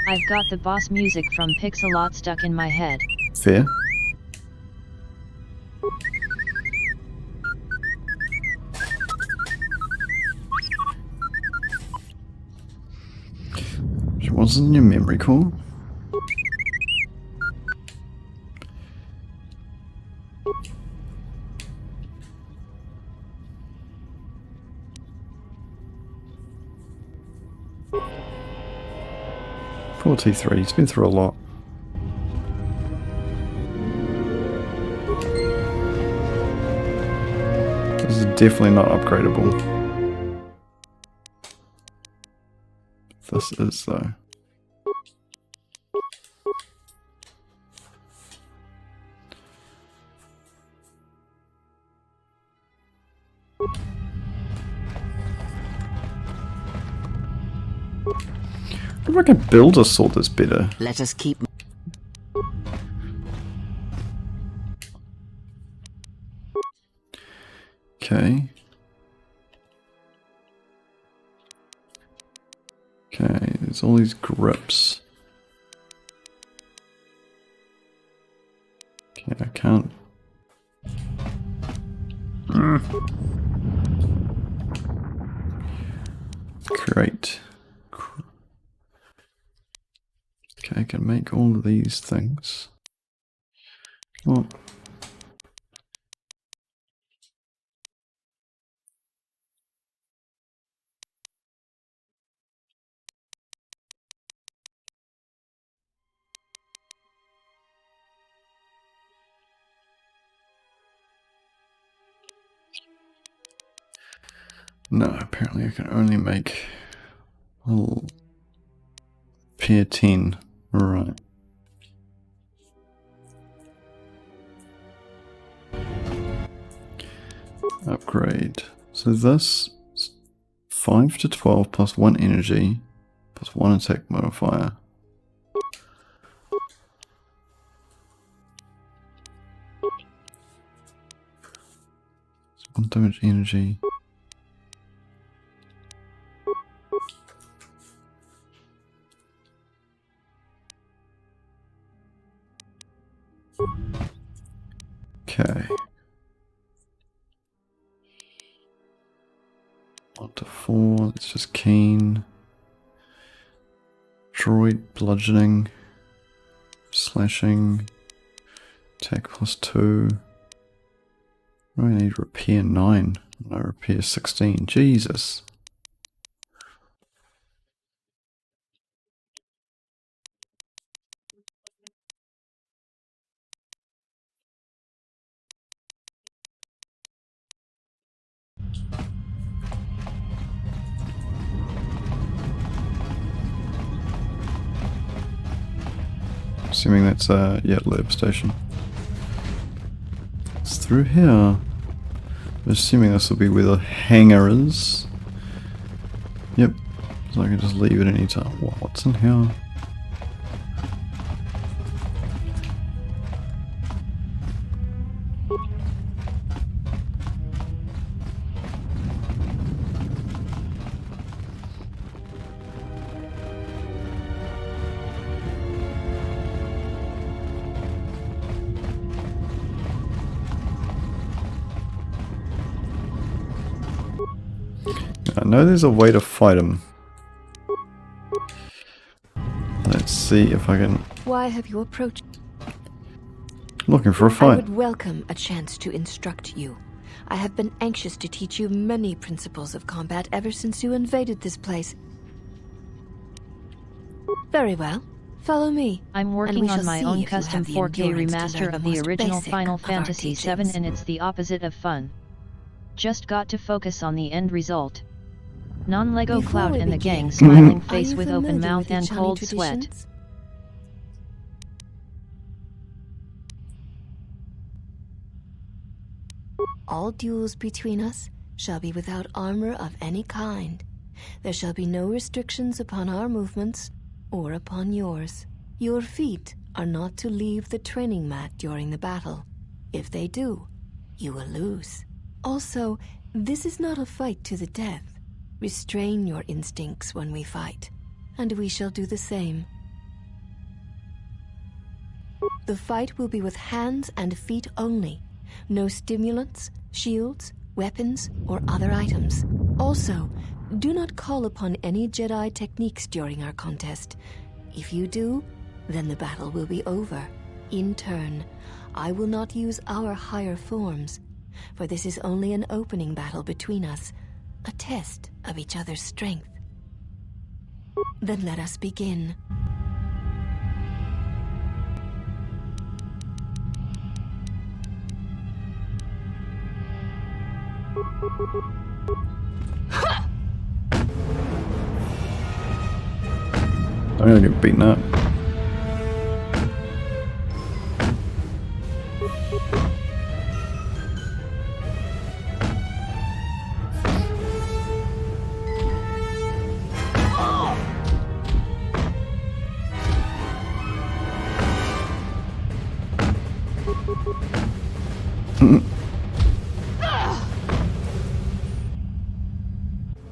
I've got the boss music from Pixelot stuck in my head. Fair. She wasn't in your memory core. Poor T3, he's been through a lot. This is definitely not upgradable. This is though. I wonder if I can build a sword that's better. Let us keep... Okay. Okay, there's all these grips. Okay, I can't. Great. Okay, I can make all of these things. Well, No, apparently I can only make pair 10. Right. Upgrade. So this is 5 to 12 plus 1 energy plus 1 attack modifier. 1 damage energy. Okay. 1 to 4, it's just keen. Droid, bludgeoning, slashing, attack plus 2. I need repair 9, no repair 16, Jesus. Assuming that's yeah, lab station. It's through here. I'm assuming this will be where the hangar is. Yep. So I can just leave it any time. What's in here? I know there's a way to fight him. Let's see if I can... Why have you approached? I'm looking for a I fight. would welcome a chance to instruct you. I have been anxious to teach you many principles of combat ever since you invaded this place. Very well. Follow me. I'm working on my own custom 4K remaster of the original Final Fantasy VII, and it's the opposite of fun. Just got to focus on the end result. Non-Lego Cloud and the gang smiling face with open mouth and cold sweat. All duels between us shall be without armor of any kind. There shall be no restrictions upon our movements or upon yours. Your feet are not to leave the training mat during the battle. If they do, you will lose. Also, this is not a fight to the death. Restrain your instincts when we fight, and we shall do the same. The fight will be with hands and feet only. No stimulants, shields, weapons, or other items. Also, do not call upon any Jedi techniques during our contest. If you do, then the battle will be over. In turn, I will not use our higher forms, for this is only an opening battle between us, a test of each other's strength. Then let us begin. I'm gonna get beaten up.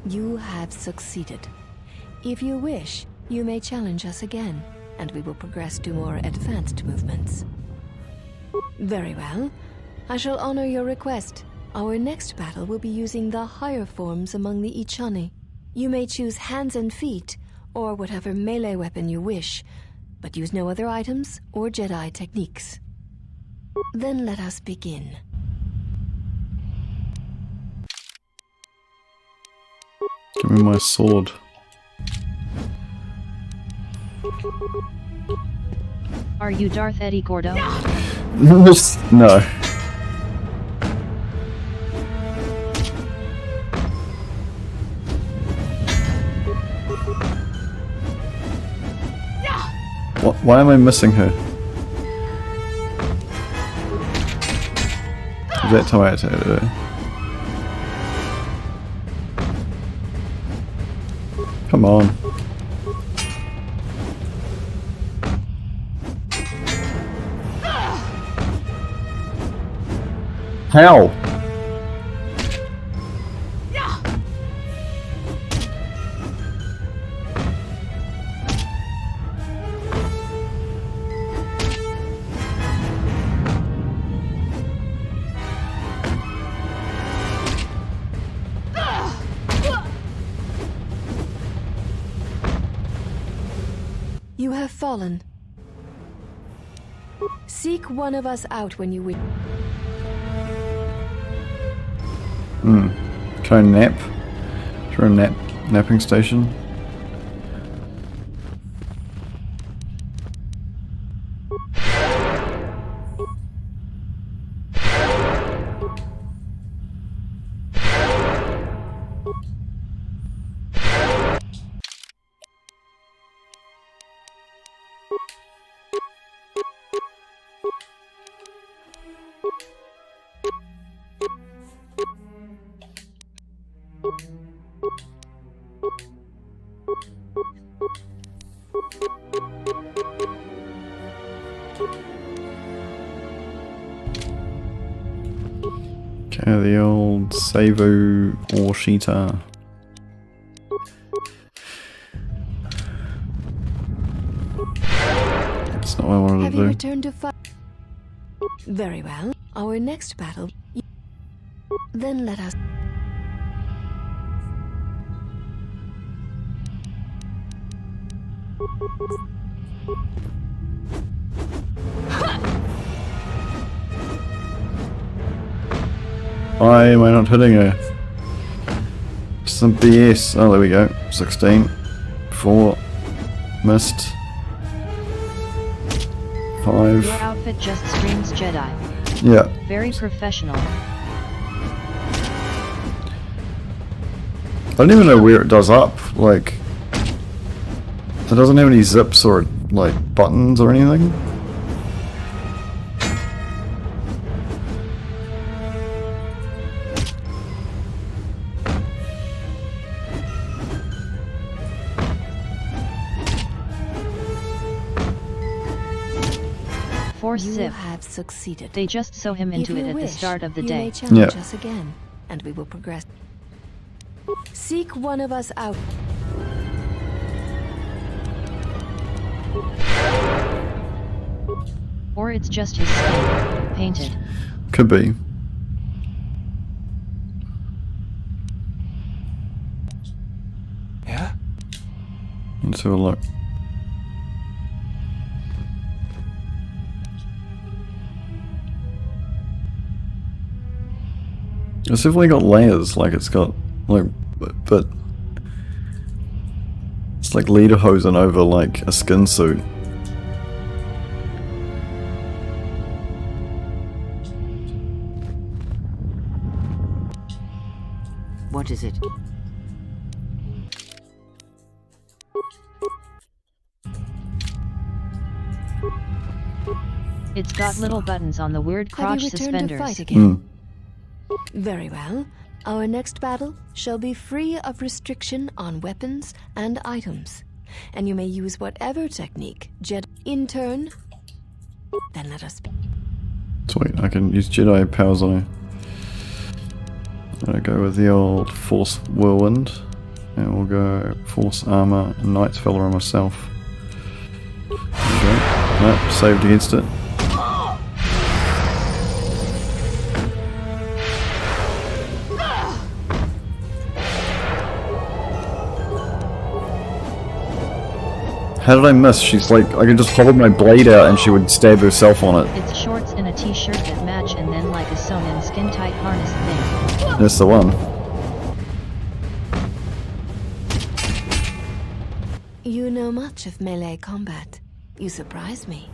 You have succeeded. If you wish, you may challenge us again, and we will progress to more advanced movements. Very well. I shall honor your request. Our next battle will be using the higher forms among the Ichani. You may choose hands and feet, or whatever melee weapon you wish, but use no other items or Jedi techniques. Then let us begin. Give me my sword. Are you Darth Eddie Gordo? No. Why am I missing her? Is that time I had to hit her? Come on. How? You have fallen. Seek one of us out when you wish. Can I nap? Is there a napping station? Okay, the old Savo or Sheeta. That's not what I wanted Have to you do. returned to fight? Very well. Our next battle. Then let us. Why am I not hitting her? Some BS. Oh, there we go. 16. 4. Missed. 5. Your outfit just screams Jedi. Yeah. Very professional. I don't even know where it does up. Like, it doesn't have any zips or like buttons or anything. You Zip. have succeeded. They just sew him into it at the start of the you day. may challenge us again, and we will progress. Seek one of us out. Or it's just his skin, painted. Could be. Yeah? Let's have a look. It's definitely got layers, like it's got, like, but it's like lederhosen over like a skin suit. What is it? It's got little buttons on the weird crotch Have you returned suspenders. to fight again? Very well. Our next battle shall be free of restriction on weapons and items, and you may use whatever technique Jedi in turn. Then let us. Sweet, I can use Jedi powers on her. I'm gonna go with the old Force Whirlwind, and we'll go Force Armor, Knight's Valor on myself. Okay. Nope, saved against it. How did I miss? She's like, I could just hold my blade out and she would stab herself on it. It's shorts and a t-shirt that match and then like a sewn-in skin-tight harness thing. That's the one. You know much of melee combat. You surprise me.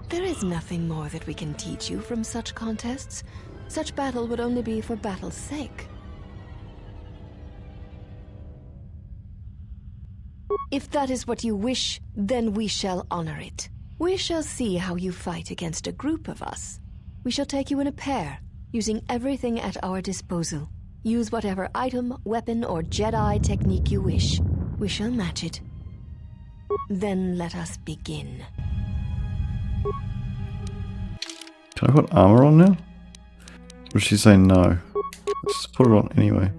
There is nothing more that we can teach you from such contests. Such battle would only be for battle's sake. If that is what you wish, then we shall honor it. We shall see how you fight against a group of us. We shall take you in a pair, using everything at our disposal. Use whatever item, weapon, or Jedi technique you wish. We shall match it. Then let us begin. Can I put armor on now? Or did she say no? Let's just put it on anyway.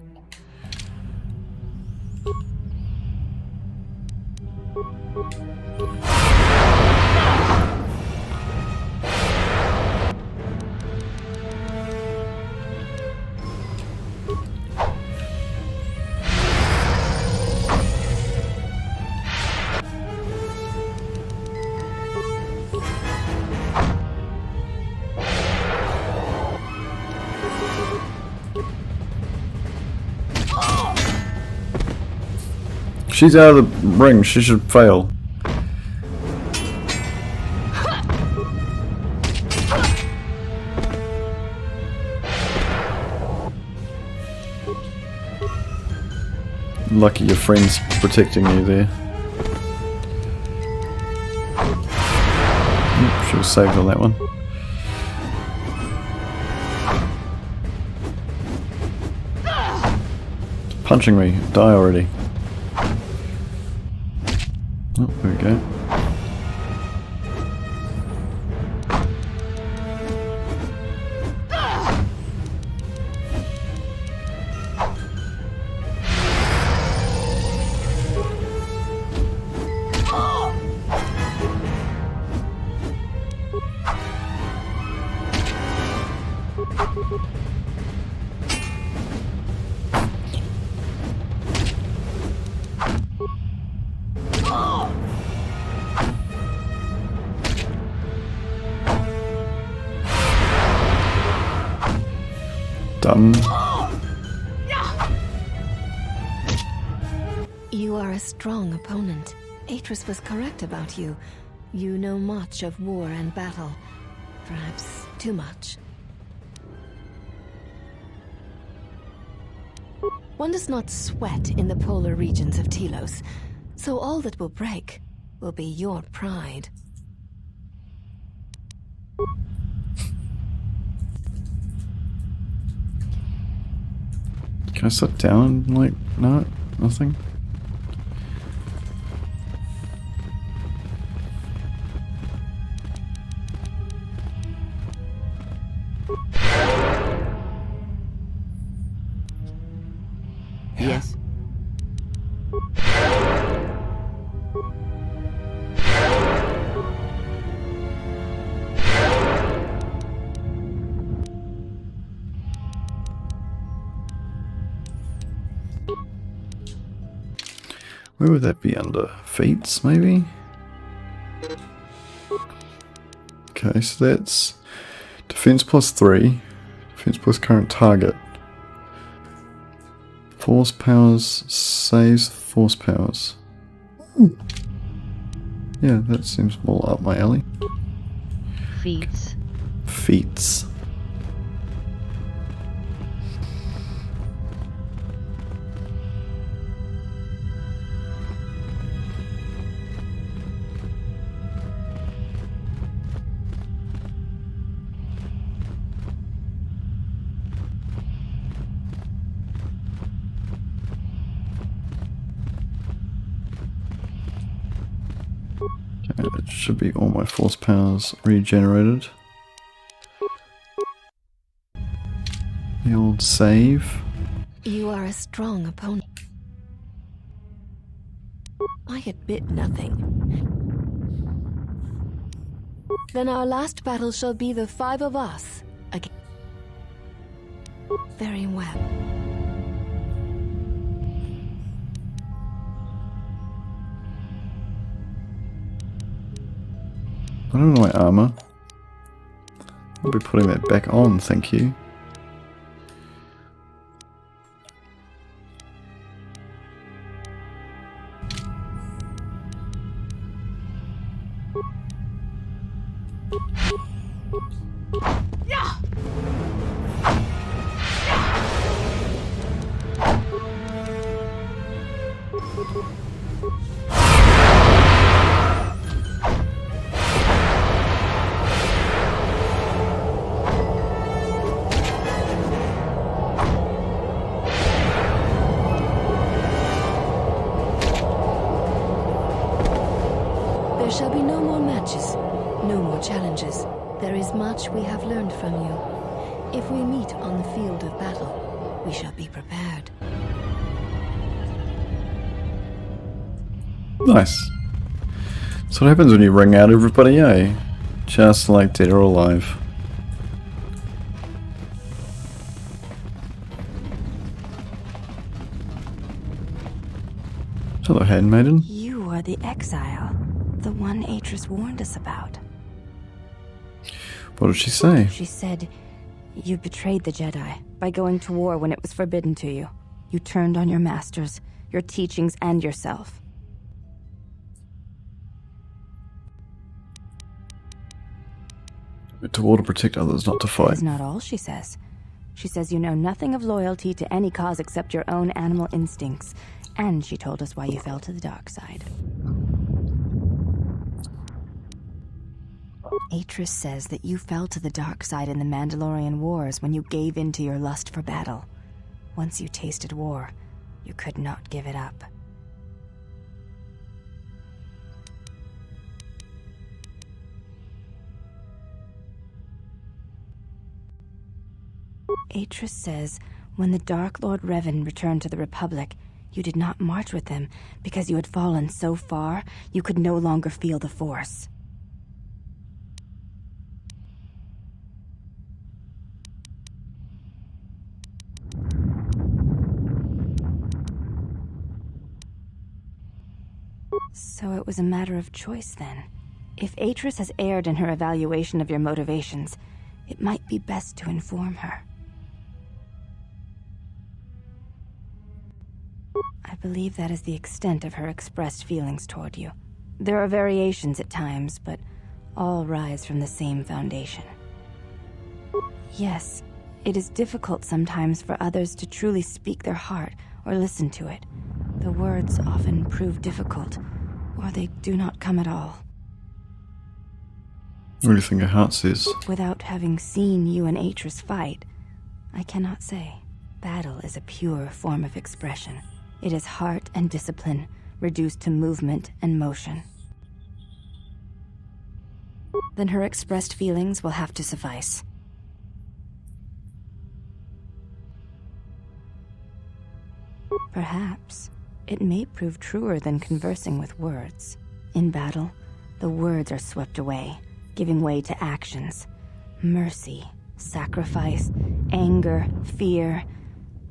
She's out of the ring, she should fail. Lucky your friend's protecting you there. She was saved on that one. It's punching me, die already. Oh, there we go. Done. You are a strong opponent. Atris was correct about you. You know much of war and battle. Perhaps too much. One does not sweat in the polar regions of Telos, so all that will break will be your pride. Can I sit down and, like, no, nothing? Yes. Where would that be under? Feats, maybe? Okay, so that's defense plus 3, defense plus current target. Force powers saves force powers. Yeah, that seems more up my alley. Feats. Feats. It should be all my force powers regenerated. The old save. You are a strong opponent. I admit nothing. Then our last battle shall be the 5 of us again. Very well. I don't know my armor. I'll be putting that back on, thank you. There shall be no more matches, no more challenges. There is much we have learned from you. If we meet on the field of battle, we shall be prepared. Nice. So what happens when you ring out everybody, eh? Just like dead or alive. Hello, handmaiden. You are the exile, the one Atris warned us about. What did she say? She said, you betrayed the Jedi by going to war when it was forbidden to you. You turned on your masters, your teachings, and yourself. To war to protect others, not to That fight. is not all she says. She says you know nothing of loyalty to any cause except your own animal instincts. And she told us why you fell to the dark side. Atris says that you fell to the dark side in the Mandalorian Wars when you gave in to your lust for battle. Once you tasted war, you could not give it up. Atris says when the Dark Lord Revan returned to the Republic, you did not march with him because you had fallen so far you could no longer feel the Force. So it was a matter of choice then. If Atris has erred in her evaluation of your motivations, it might be best to inform her. I believe that is the extent of her expressed feelings toward you. There are variations at times, but all rise from the same foundation. Yes, it is difficult sometimes for others to truly speak their heart or listen to it. The words often prove difficult, or they do not come at all. What do you think her heart says? Without having seen you and Atris fight, I cannot say. Battle is a pure form of expression. It is heart and discipline, reduced to movement and motion. Then her expressed feelings will have to suffice. Perhaps it may prove truer than conversing with words. In battle, the words are swept away, giving way to actions. Mercy, sacrifice, anger, fear.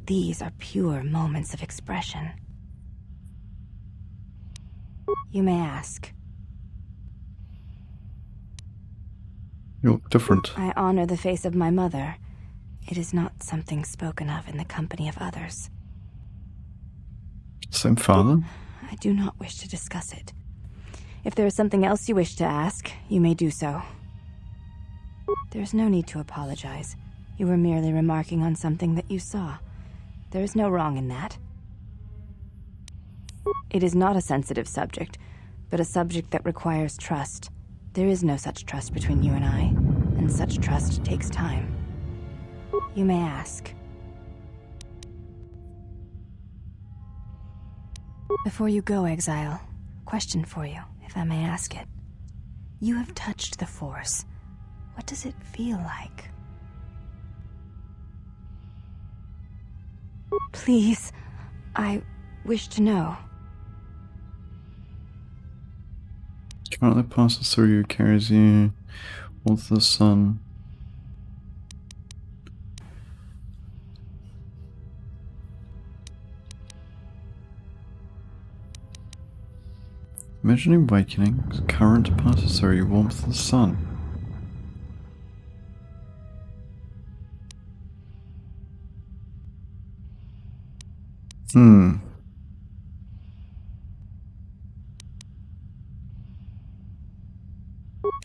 These are pure moments of expression. You may ask. You look different. I honor the face of my mother. It is not something spoken of in the company of others. Same father? I do not wish to discuss it. If there is something else you wish to ask, you may do so. There is no need to apologize. You were merely remarking on something that you saw. There is no wrong in that. It is not a sensitive subject, but a subject that requires trust. There is no such trust between you and I, and such trust takes time. You may ask. Before you go, Exile, question for you, if I may ask it. You have touched the Force. What does it feel like? Please, I wish to know. Current that passes through you, carries you, warmth of the sun. Imagining awakening, current passes through you, warmth of the sun.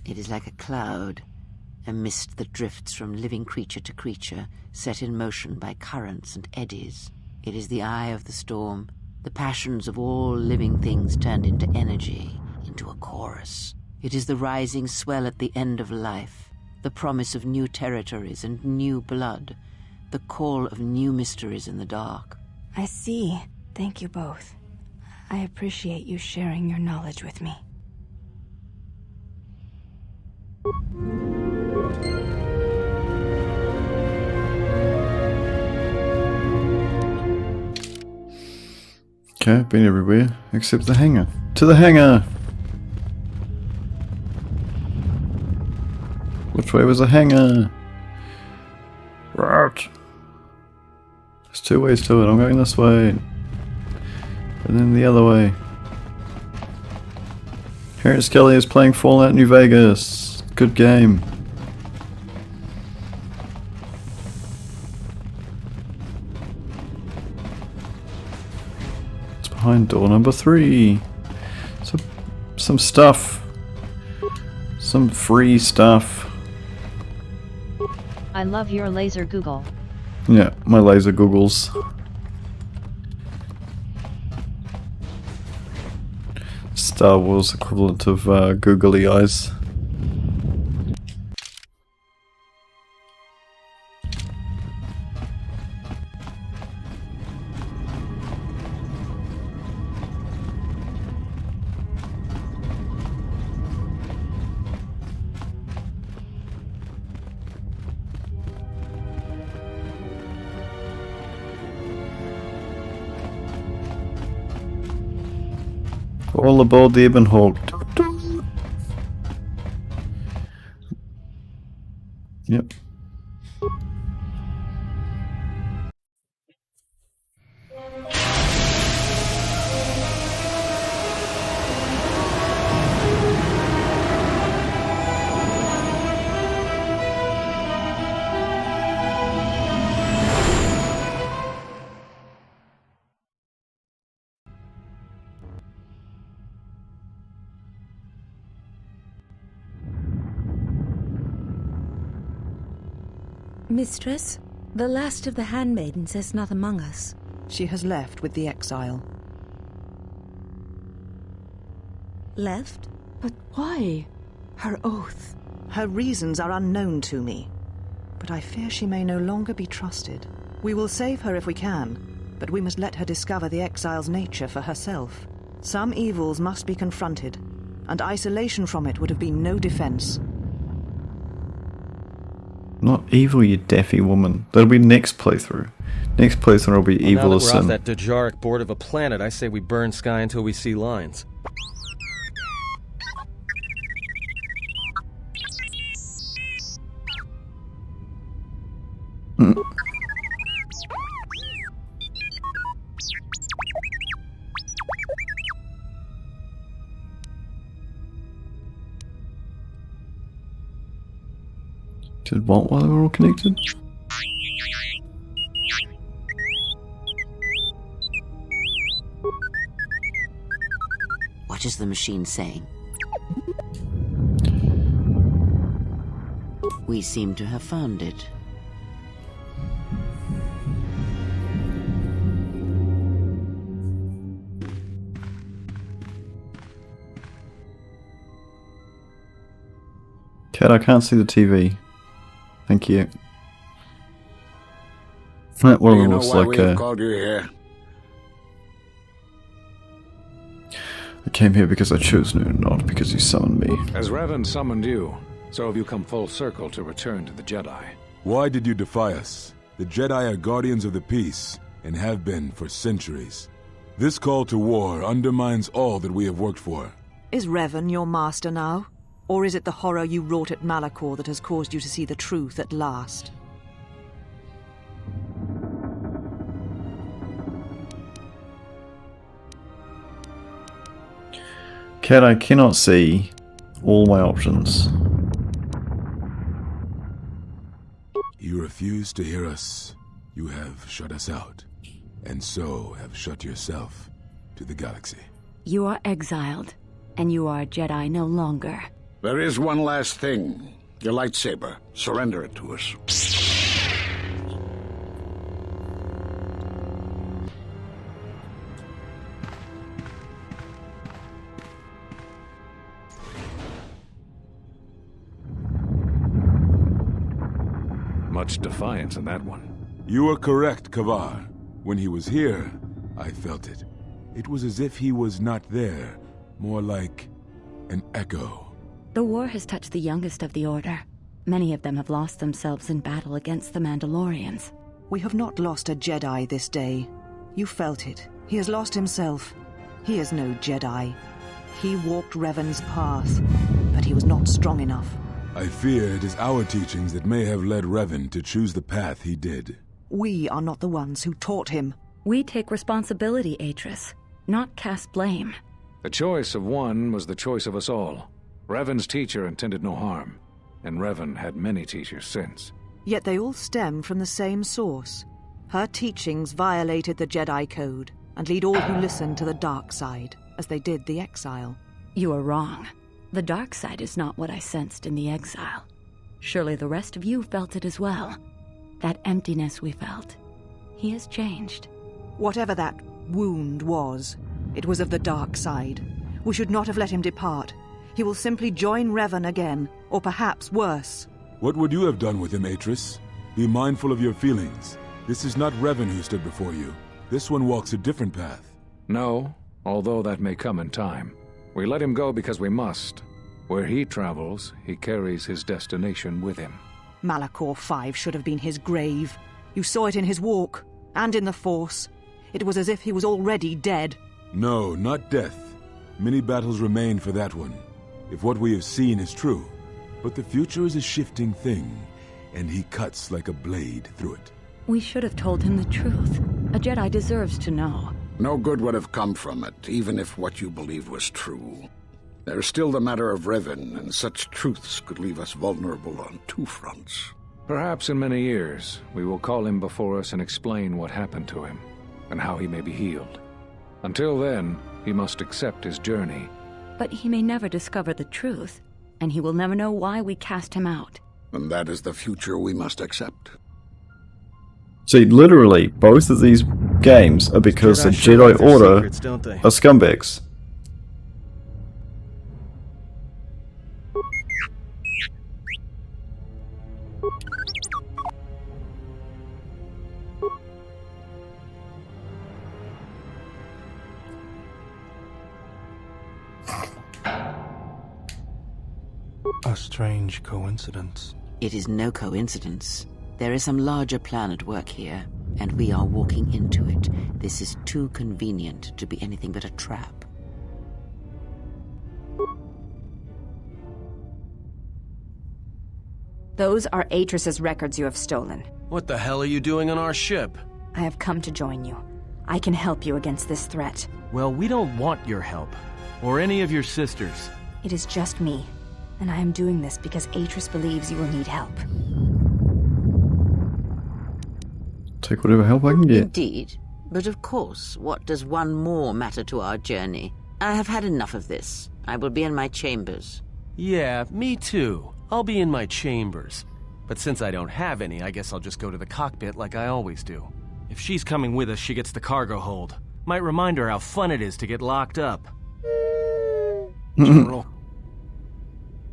It is like a cloud, a mist that drifts from living creature to creature, set in motion by currents and eddies. It is the eye of the storm, the passions of all living things turned into energy, into a chorus. It is the rising swell at the end of life, the promise of new territories and new blood, the call of new mysteries in the dark. I see. Thank you both. I appreciate you sharing your knowledge with me. Okay, I've been everywhere except the hangar. To the hangar! Which way was the hangar? Right. There's two ways to it. I'm going this way. And then the other way. Harry Skelly is playing Fallout New Vegas. Good game. It's behind door number 3. Some stuff. Some free stuff. I love your laser Google. Yeah, my laser googles. Star Wars equivalent of googly eyes. All aboard the Ibn Hawk. Yep. Mistress, the last of the handmaidens is not among us. She has left with the exile. Left? But why? Her oath. Her reasons are unknown to me, but I fear she may no longer be trusted. We will save her if we can, but we must let her discover the exile's nature for herself. Some evils must be confronted, and isolation from it would have been no defense. Not evil, you daffy woman. That'll be next playthrough. Next playthrough will be evil as sin. Now that we're off that Dejaric board of a planet, I say we burn sky until we see lines. Did what while they were all connected? What is the machine saying? We seem to have found it. Cat, I can't see the TV. Thank you. That one looks like a... called you here? I came here because I chose you, not because you summoned me. As Revan summoned you, so have you come full circle to return to the Jedi. Why did you defy us? The Jedi are guardians of the peace, and have been for centuries. This call to war undermines all that we have worked for. Is Revan your master now? Or is it the horror you wrought at Malachor that has caused you to see the truth at last? Cat, I cannot see all my options. You refuse to hear us. You have shut us out, and so have shut yourself to the galaxy. You are exiled, and you are a Jedi no longer. There is one last thing. Your lightsaber. Surrender it to us. Much defiance in that one. You are correct, KotOR. When he was here, I felt it. It was as if he was not there, more like an echo. The war has touched the youngest of the Order. Many of them have lost themselves in battle against the Mandalorians. We have not lost a Jedi this day. You felt it. He has lost himself. He is no Jedi. He walked Revan's path, but he was not strong enough. I fear it is our teachings that may have led Revan to choose the path he did. We are not the ones who taught him. We take responsibility, Atris, not cast blame. The choice of one was the choice of us all. Revan's teacher intended no harm, and Revan had many teachers since. Yet they all stem from the same source. Her teachings violated the Jedi Code and lead all who listen to the dark side, as they did the Exile. You are wrong. The dark side is not what I sensed in the Exile. Surely the rest of you felt it as well. That emptiness we felt. He has changed. Whatever that wound was, it was of the dark side. We should not have let him depart. He will simply join Revan again, or perhaps worse. What would you have done with him, Atris? Be mindful of your feelings. This is not Revan who stood before you. This one walks a different path. No, although that may come in time. We let him go because we must. Where he travels, he carries his destination with him. Malachor 5 should have been his grave. You saw it in his walk, and in the Force. It was as if he was already dead. No, not death. Many battles remain for that one, if what we have seen is true. But the future is a shifting thing, and he cuts like a blade through it. We should have told him the truth. A Jedi deserves to know. No good would have come from it, even if what you believed was true. There's still the matter of Revan, and such truths could leave us vulnerable on two fronts. Perhaps in many years, we will call him before us and explain what happened to him, and how he may be healed. Until then, he must accept his journey. But he may never discover the truth, and he will never know why we cast him out. And that is the future we must accept. See, literally, both of these games are because the Jedi Order are scumbags. A strange coincidence. It is no coincidence. There is some larger plan at work here, and we are walking into it. This is too convenient to be anything but a trap. Those are Atris's records you have stolen. What the hell are you doing on our ship? I have come to join you. I can help you against this threat. Well, we don't want your help. Or any of your sisters. It is just me. And I am doing this because Atris believes you will need help. Take whatever help I can get. Indeed. But of course, what does one more matter to our journey? I have had enough of this. I will be in my chambers. Yeah, me too. I'll be in my chambers. But since I don't have any, I guess I'll just go to the cockpit like I always do. If she's coming with us, she gets the cargo hold. Might remind her how fun it is to get locked up. General.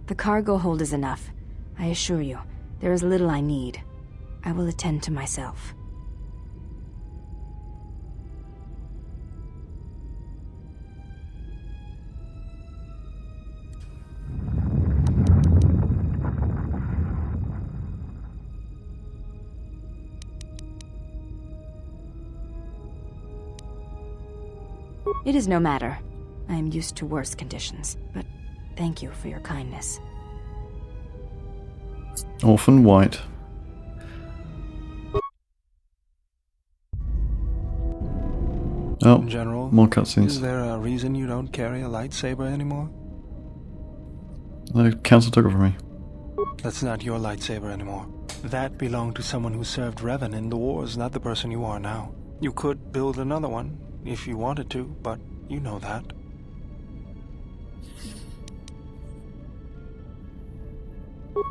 The cargo hold is enough. I assure you, there is little I need. I will attend to myself. It is no matter. I am used to worse conditions, but thank you for your kindness. Orphan White. Oh, General, more cutscenes. Is there a reason you don't carry a lightsaber anymore? The council took it from me. That's not your lightsaber anymore. That belonged to someone who served Revan in the wars, not the person you are now. You could build another one, if you wanted to, but you know that.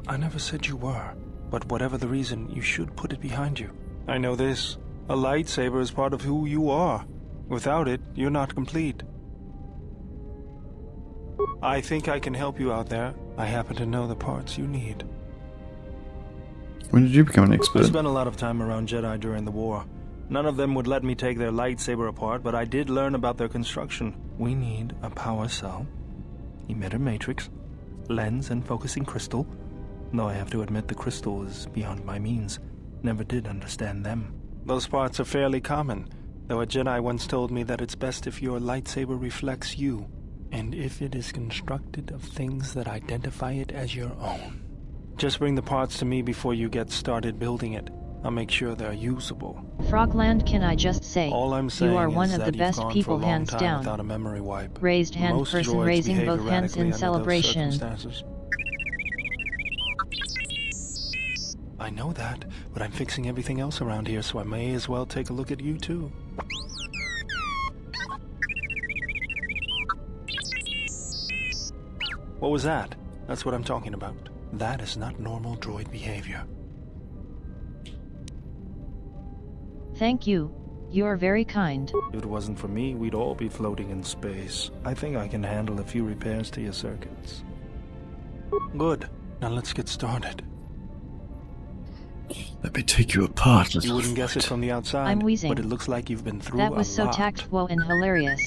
I never said you were, but whatever the reason, you should put it behind you. I know this. A lightsaber is part of who you are. Without it, you're not complete. I think I can help you out there. I happen to know the parts you need. When did you become an expert? I spent a lot of time around Jedi during the war. None of them would let me take their lightsaber apart, but I did learn about their construction. We need a power cell, emitter matrix, lens and focusing crystal. Though I have to admit the crystal is beyond my means. Never did understand them. Those parts are fairly common, though a Jedi once told me that it's best if your lightsaber reflects you, and if it is constructed of things that identify it as your own. Just bring the parts to me before you get started building it. I'll make sure they're usable. Frogland, can I just say, All I'm saying you are one is of that the you've best gone people, for a long hands time down. without a memory wipe. Raised hand Most person droids raising behave both hands in erratically under those celebration. circumstances. I know that, but I'm fixing everything else around here, so I may as well take a look at you too. What was that? That's what I'm talking about. That is not normal droid behavior. Thank you. You're very kind. If it wasn't for me, we'd all be floating in space. I think I can handle a few repairs to your circuits. Good. Now let's get started. Let me take you apart. You wouldn't guess it from the outside, I'm wheezing. but it looks like you've been through That was a so lot. tactful and hilarious.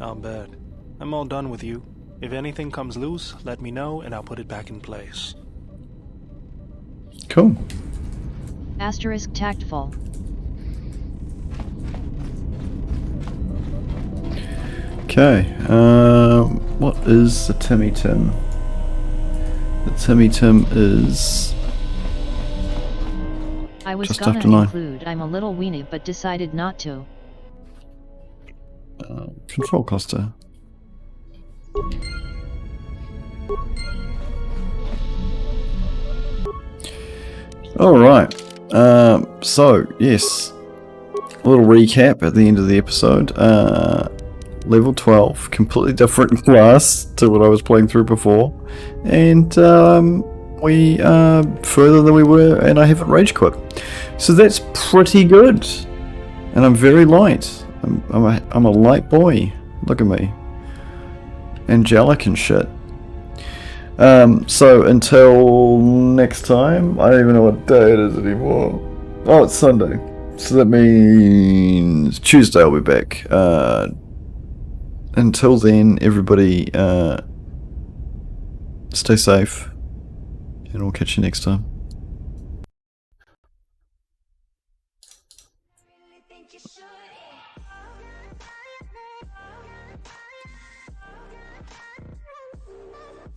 I'll bet. I'm all done with you. If anything comes loose, let me know and I'll put it back in place. Cool. Asterisk tactful. Okay, what is the Timmy Tim? The Timmy Tim is I was just gonna after 9. include I'm a little weenie but decided not to. Control cluster. Alright, so yes, a little recap at the end of the episode. Level 12, completely different class to what I was playing through before, and we are further than we were, and I haven't rage quit, so that's pretty good. And I'm very light. I'm a light boy. Look at me, angelic and shit. So until next time, I don't even know what day it is anymore. Oh, it's Sunday, so that means Tuesday I'll be back. Until then, everybody, stay safe, and we'll catch you next time.